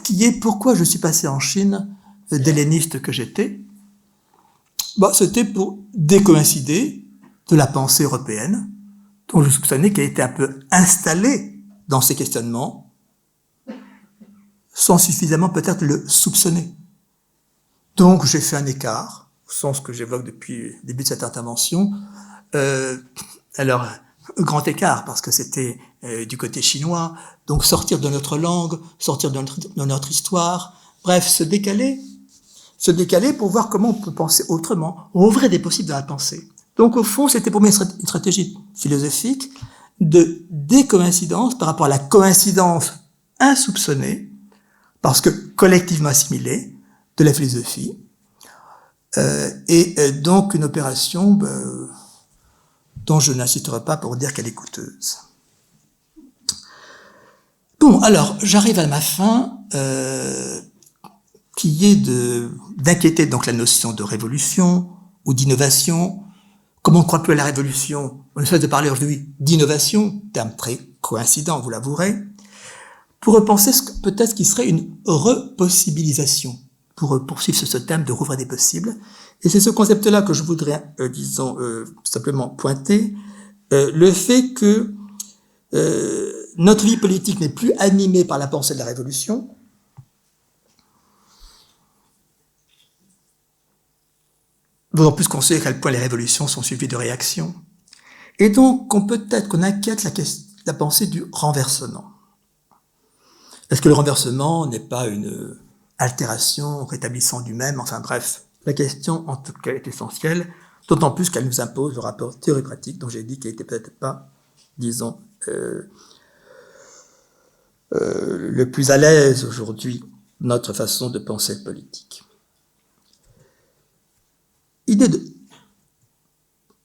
qui est pourquoi je suis passé en Chine d'helléniste que j'étais. C'était pour décoïncider de la pensée européenne, dont je soupçonnais qu'elle était un peu installée dans ces questionnements, sans suffisamment peut-être le soupçonner. Donc j'ai fait un écart, au sens que j'évoque depuis le début de cette intervention. Alors, grand écart, parce que c'était du côté chinois, donc sortir de notre langue, sortir de notre histoire, bref, se décaler pour voir comment on peut penser autrement, ouvrir des possibles dans la pensée. Donc au fond, c'était pour moi une stratégie philosophique de décoïncidence par rapport à la coïncidence insoupçonnée, parce que collectivement assimilée, de la philosophie, et donc une opération dont je n'insisterai pas pour dire qu'elle est coûteuse. Bon, alors, j'arrive à ma fin, qui est d'inquiéter donc la notion de révolution ou d'innovation. Comme on ne croit plus à la révolution, on essaie de parler aujourd'hui d'innovation, terme très coïncident, vous l'avouerez, pour repenser peut-être ce qui serait une repossibilisation, pour poursuivre ce thème de rouvrir des possibles. Et c'est ce concept-là que je voudrais, simplement pointer, le fait que notre vie politique n'est plus animée par la pensée de la révolution, d'autant plus qu'on sait à quel point les révolutions sont suivies de réactions. Et donc, qu'on inquiète la pensée du renversement. Est-ce que le renversement n'est pas une altération rétablissant du même? Enfin bref, la question en tout cas est essentielle, d'autant plus qu'elle nous impose le rapport théorie-pratique dont j'ai dit qu'il n'était peut-être pas, disons, le plus à l'aise aujourd'hui notre façon de penser le politique. Idée de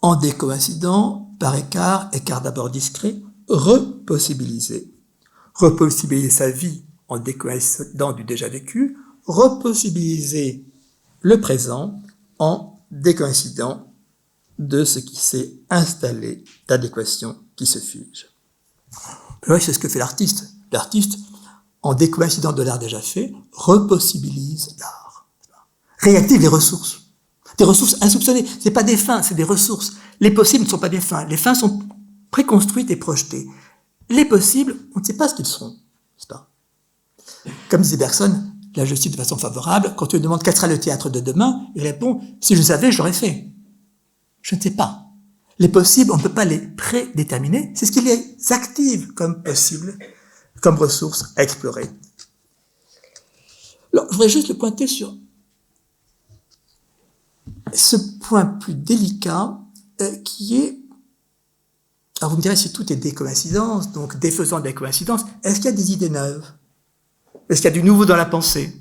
en décoïncident, par écart d'abord discret, repossibiliser sa vie en décoïncident du déjà vécu, repossibiliser le présent en décoïncident de ce qui s'est installé d'adéquation qui se fige. Oui, c'est ce que fait l'artiste. L'artiste, en décoïncident de l'art déjà fait, repossibilise l'art. Réactive les ressources. Des ressources insoupçonnées. C'est pas des fins, c'est des ressources. Les possibles ne sont pas des fins. Les fins sont préconstruites et projetées. Les possibles, on ne sait pas ce qu'ils seront, n'est-ce pas? Comme disait Bergson, là je cite de façon favorable, quand on lui demande quel sera le théâtre de demain, il répond, si je savais, je l'aurais fait. Je ne sais pas. Les possibles, on ne peut pas les prédéterminer, c'est ce qui les active comme possible, comme ressources à explorer. Alors, je voudrais juste le pointer sur ce point plus délicat qui est, alors vous me direz si tout est décoïncidence, donc défaisant des coïncidences, est-ce qu'il y a des idées neuves? Est-ce qu'il y a du nouveau dans la pensée?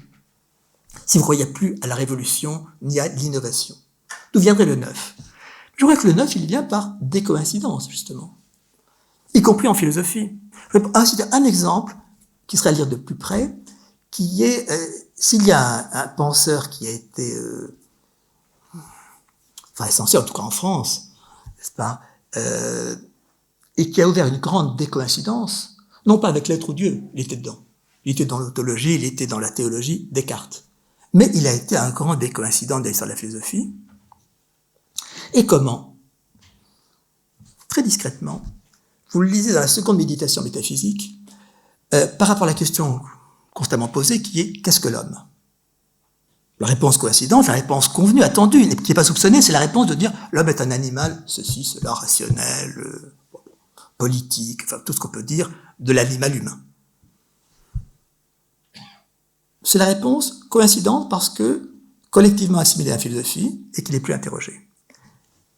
Si vous ne croyez plus à la révolution ni à l'innovation, d'où viendrait le neuf? Je crois que le neuf, il vient par décoïncidence, justement, y compris en philosophie. Je vais citer un exemple qui serait à lire de plus près, qui est, s'il y a un penseur qui a été essentiel, en tout cas en France, n'est-ce pas, et qui a ouvert une grande décoïncidence, non pas avec l'être ou Dieu, il était dedans. Il était dans l'autologie, il était dans la théologie, Descartes. Mais il a été un grand décoïncident de l'histoire de la philosophie. Et comment? Très discrètement, vous le lisez dans la seconde méditation métaphysique, par rapport à la question constamment posée qui est « qu'est-ce que l'homme ?» La réponse coïncidente, la réponse convenue, attendue, qui n'est pas soupçonnée, c'est la réponse de dire l'homme est un animal, ceci, cela, rationnel, politique, enfin tout ce qu'on peut dire de l'animal humain. C'est la réponse coïncidente parce que collectivement assimilée à la philosophie et qu'il n'est plus interrogé.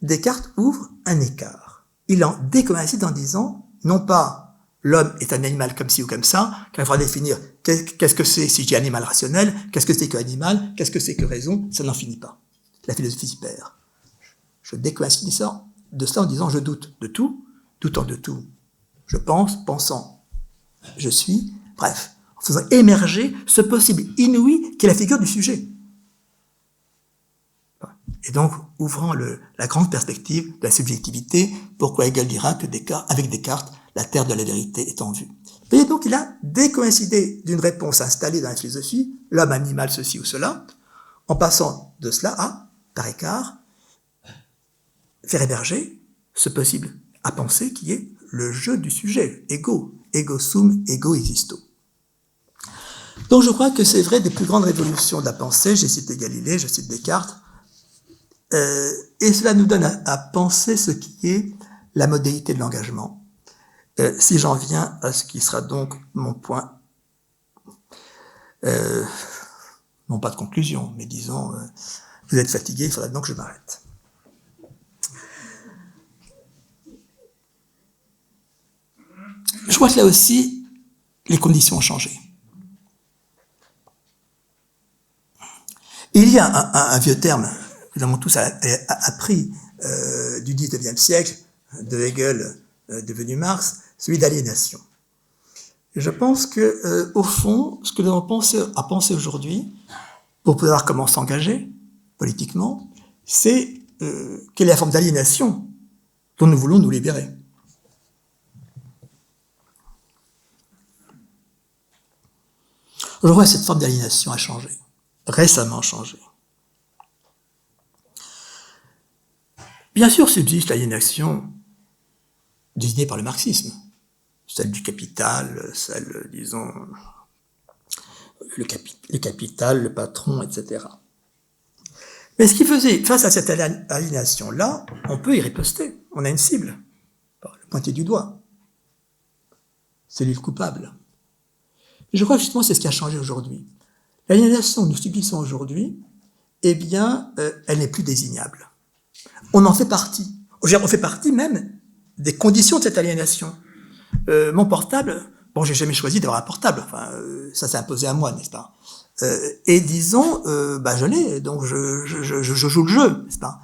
Descartes ouvre un écart. Il en décoïncide en disant non pas l'homme est un animal comme ci ou comme ça, qu'il faudra définir qu'est-ce que c'est si je dis animal rationnel, qu'est-ce que c'est que animal, qu'est-ce que c'est que raison, ça n'en finit pas. La philosophie s'y perd. Je décoïncide de cela en disant je doute de tout, doutant de tout. Je pense, pensant, je suis, bref, en faisant émerger ce possible inouï qui est la figure du sujet. Et donc, ouvrant la grande perspective de la subjectivité, pourquoi Hegel dira que avec Descartes, la terre de la vérité est en vue. Et donc, il a décoïncidé d'une réponse installée dans la philosophie, l'homme animal ceci ou cela, en passant de cela à, par écart, faire émerger ce possible à penser qui est le jeu du sujet, ego, ego sum, ego existo. Donc je crois que c'est vrai des plus grandes révolutions de la pensée, j'ai cité Galilée, je cite Descartes, et cela nous donne à penser ce qui est la modalité de l'engagement. Si j'en viens à ce qui sera donc mon point, non pas de conclusion, mais disons, vous êtes fatigué, il faudra donc que je m'arrête. Je crois que là aussi, les conditions ont changé. Il y a un vieux terme que nous avons tous appris du XIXe siècle, de Hegel devenu Marx, celui d'aliénation. Et je pense que, au fond, ce que nous avons à penser aujourd'hui, pour pouvoir comment s'engager politiquement, c'est quelle est la forme d'aliénation dont nous voulons nous libérer. Aujourd'hui, cette forme d'aliénation a changé, récemment changé. Bien sûr, subsiste l'aliénation désignée par le marxisme, celle du capital, celle, disons, le capital, le patron, etc. Mais ce qui faisait, face à cette aliénation-là, on peut y riposter. On a une cible, le pointer du doigt. C'est lui le coupable. Et je crois que justement c'est ce qui a changé aujourd'hui. L'aliénation que nous subissons aujourd'hui, eh bien, elle n'est plus désignable. On en fait partie. On fait partie même des conditions de cette aliénation. Mon portable, bon, j'ai jamais choisi d'avoir un portable. Enfin, ça s'est imposé à moi, n'est-ce pas? Et disons, je l'ai, donc je joue le jeu, n'est-ce pas?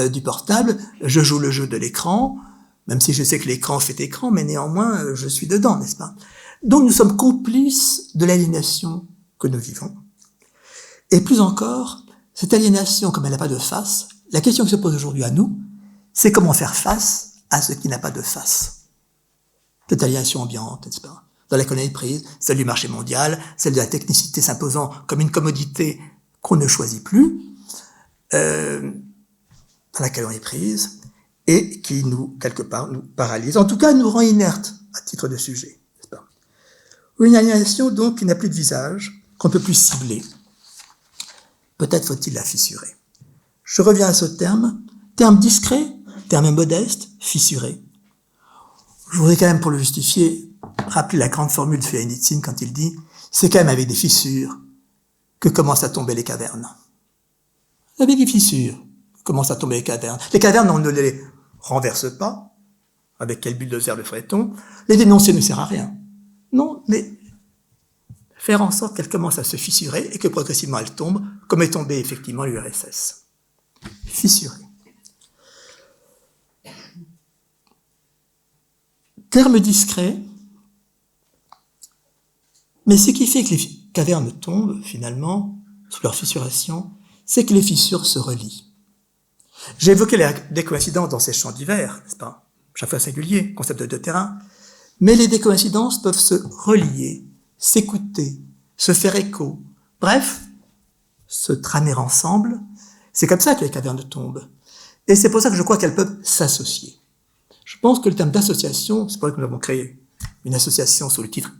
Du portable, je joue le jeu de l'écran, même si je sais que l'écran fait écran, mais néanmoins, je suis dedans, n'est-ce pas? Donc nous sommes complices de l'aliénation que nous vivons. Et plus encore, cette aliénation, comme elle n'a pas de face, la question qui se pose aujourd'hui à nous, c'est comment faire face à ce qui n'a pas de face. Cette aliénation ambiante, n'est-ce pas? Dans l'économie prise, celle du marché mondial, celle de la technicité s'imposant comme une commodité qu'on ne choisit plus, dans laquelle on est prise, et qui nous, quelque part, nous paralyse. En tout cas, nous rend inertes à titre de sujet, n'est-ce pas? Une aliénation, donc, qui n'a plus de visage, qu'on ne peut plus cibler. Peut-être faut-il la fissurer. Je reviens à ce terme discret, terme modeste, fissuré. Je voudrais quand même, pour le justifier, rappeler la grande formule de Solzhenitsyn quand il dit « c'est quand même avec des fissures que commencent à tomber les cavernes ». Avec des fissures que commencent à tomber les cavernes. Les cavernes, on ne les renverse pas. Avec quel bulldozer le ferait-on? Les dénoncer ne sert à rien. Non, mais faire en sorte qu'elles commencent à se fissurer et que progressivement elles tombent, comme est tombée effectivement l'URSS. Fissurée. Terme discret, mais ce qui fait que les cavernes tombent, finalement, sous leur fissuration, c'est que les fissures se relient. J'ai évoqué les décoïncidences dans ces champs divers, n'est-ce pas? Chaque fois singulier, concept de terrain, mais les décoïncidences peuvent se relier, s'écouter, se faire écho, bref, se tramer ensemble. C'est comme ça que les cavernes tombent. Et c'est pour ça que je crois qu'elles peuvent s'associer. Je pense que le terme d'association, c'est pour ça que nous avons créé une association sous le titre,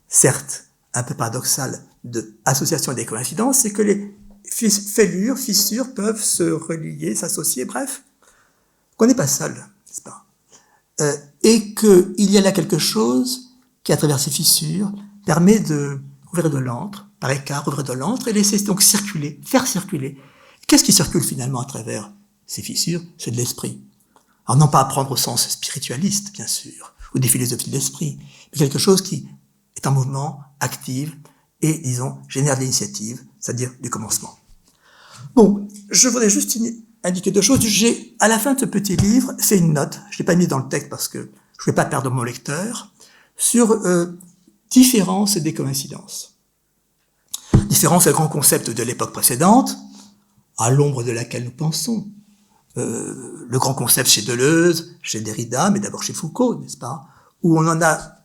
certes un peu paradoxal, de association des coïncidences, c'est que les fissures peuvent se relier, s'associer, bref, qu'on n'est pas seul, n'est-ce pas? Et qu'il y a là quelque chose qui, à travers ces fissures, permet d'ouvrir de l'antre, par écart, ouvrir de l'antre, et laisser donc circuler, faire circuler. Qu'est-ce qui circule finalement à travers ces fissures? C'est de l'esprit. Alors non pas à prendre au sens spiritualiste, bien sûr, ou des philosophies de l'esprit, mais quelque chose qui est en mouvement, active, et, disons, génère de l'initiative, c'est-à-dire du commencement. Bon, je voudrais juste indiquer deux choses. J'ai, à la fin de ce petit livre, fait une note, je ne l'ai pas mis dans le texte parce que je ne voulais pas perdre mon lecteur, sur différence et décoïncidence. Différence est le grand concept de l'époque précédente, à l'ombre de laquelle nous pensons. Le grand concept chez Deleuze, chez Derrida, mais d'abord chez Foucault, n'est-ce pas? Où on en a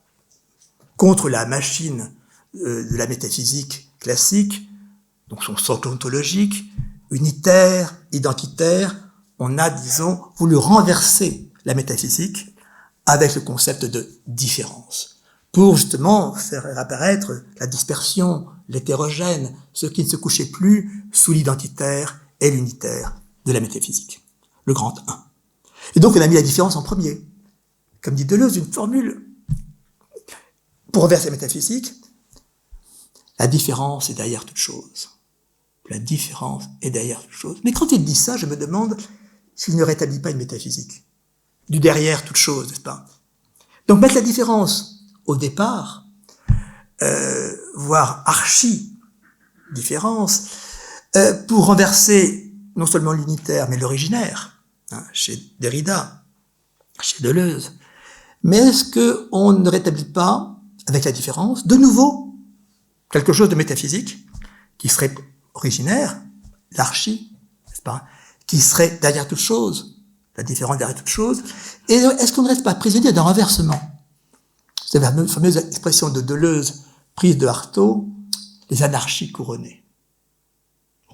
contre la machine de la métaphysique classique, donc son socle ontologique, unitaire, identitaire, on a, disons, voulu renverser la métaphysique avec le concept de différence, pour justement faire apparaître la dispersion, l'hétérogène, ce qui ne se couchait plus sous l'identitaire et l'unitaire de la métaphysique, le grand 1. Et donc on a mis la différence en premier. Comme dit Deleuze, une formule pour renverser la métaphysique, la différence est derrière toute chose. La différence est derrière toute chose. Mais quand il dit ça, je me demande s'il ne rétablit pas une métaphysique. Du derrière toute chose, n'est-ce pas? Donc mettre la différence au départ, voire archi-différence, pour renverser non seulement l'unitaire, mais l'originaire, hein, chez Derrida, chez Deleuze. Mais est-ce qu'on ne rétablit pas, avec la différence, de nouveau, quelque chose de métaphysique, qui serait originaire, l'archi, n'est-ce pas, qui serait derrière toute chose, la différence derrière toute chose, et est-ce qu'on ne reste pas prisonnier d'un renversement? C'est la fameuse expression de Deleuze, prise de Artaud, les anarchies couronnées.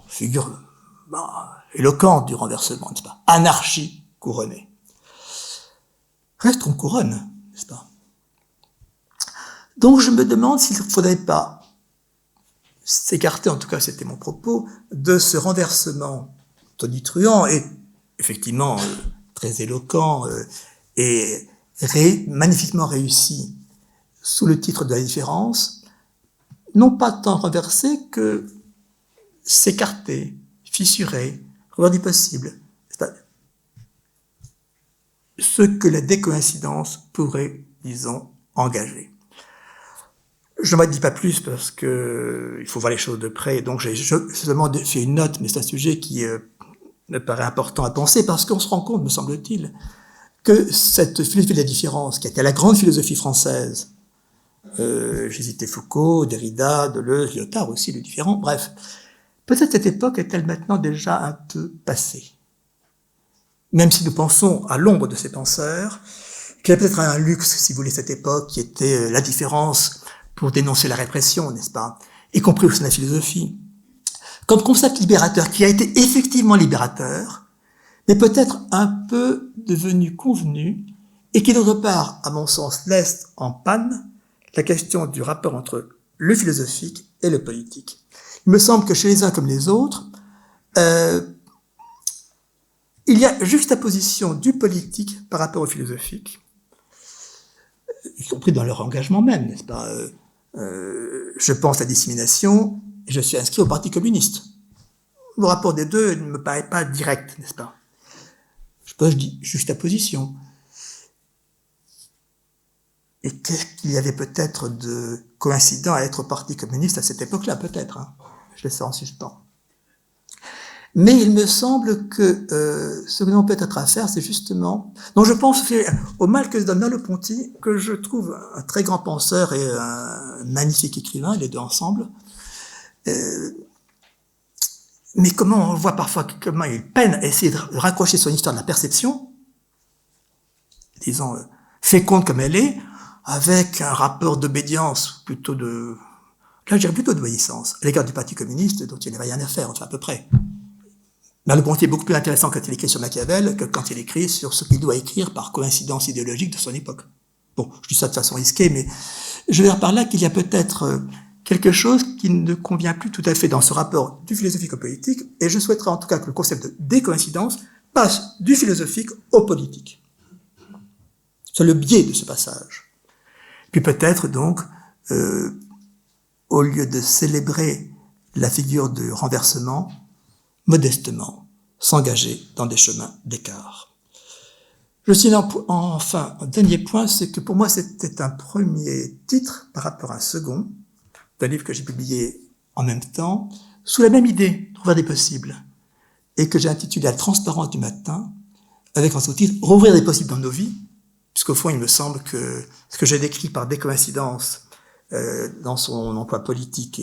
Figure éloquente du renversement, n'est-ce pas? Anarchie couronnée. Reste qu'on couronne, n'est-ce pas? Donc je me demande s'il ne faudrait pas s'écarter, en tout cas c'était mon propos, de ce renversement tonitruant et effectivement très éloquent et magnifiquement réussi sous le titre de la différence, non pas tant renversé que s'écarter, fissurer, revoir du possible. Ce que la décoïncidence pourrait, disons, engager. Je n'en dis pas plus parce que il faut voir les choses de près, donc j'ai seulement fait une note, mais c'est un sujet qui me paraît important à penser parce qu'on se rend compte, me semble-t-il, que cette philosophie de la différence, qui était la grande philosophie française, j'ai cité Foucault, Derrida, Deleuze, Lyotard aussi, le différent, bref, peut-être cette époque est-elle maintenant déjà un peu passée. Même si nous pensons à l'ombre de ces penseurs, qu'il y a peut-être un luxe, si vous voulez, cette époque, qui était la différence pour dénoncer la répression, n'est-ce pas, y compris au sein de la philosophie, comme concept libérateur, qui a été effectivement libérateur, mais peut-être un peu devenu convenu, et qui d'autre part, à mon sens, laisse en panne la question du rapport entre le philosophique et le politique. Il me semble que chez les uns comme les autres, il y a juxtaposition du politique par rapport au philosophique, y compris dans leur engagement même, n'est-ce pas? Je pense à dissémination, et je suis inscrit au Parti communiste. Le rapport des deux ne me paraît pas direct, n'est-ce pas? Je dis juxtaposition. Et qu'est-ce qu'il y avait peut-être de coïncident à être au Parti communiste à cette époque-là, peut-être, hein? Je laisse ça en suspens. Mais il me semble que ce que l'on peut être à faire, c'est justement... Donc je pense au mal que se donne Merleau-Ponty, que je trouve un très grand penseur et un magnifique écrivain, les deux ensemble. Mais comment on voit parfois comment il peine à essayer de raccrocher son histoire de la perception, disons, féconde comme elle est, avec un rapport d'obédience plutôt de... Là, je dirais plutôt d'obéissance, à l'égard du Parti communiste, dont il n'avait rien à faire, enfin à peu près. Merleau-Ponty est beaucoup plus intéressant quand il écrit sur Machiavel que quand il écrit sur ce qu'il doit écrire par coïncidence idéologique de son époque. Bon, je dis ça de façon risquée, mais je veux dire par là qu'il y a peut-être quelque chose qui ne convient plus tout à fait dans ce rapport du philosophique au politique, et je souhaiterais en tout cas que le concept de décoïncidence passe du philosophique au politique. C'est le biais de ce passage. Puis peut-être donc, au lieu de célébrer la figure de renversement, modestement, s'engager dans des chemins d'écart. Je signe enfin, un dernier point, c'est que pour moi c'était un premier titre par rapport à un second, d'un livre que j'ai publié en même temps, sous la même idée, trouver des possibles, et que j'ai intitulé La transparence du matin, avec en sous-titre Rouvrir des possibles dans nos vies, puisqu'au fond il me semble que ce que j'ai décrit par décoïncidence dans son emploi politique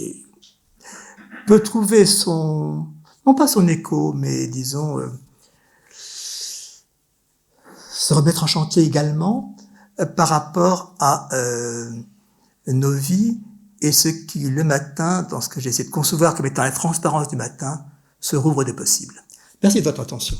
peut trouver son... non pas son écho, mais disons, se remettre en chantier également par rapport à nos vies et ce qui, le matin, dans ce que j'essaie de concevoir comme étant la transparence du matin, se rouvre des possibles. Merci de votre attention.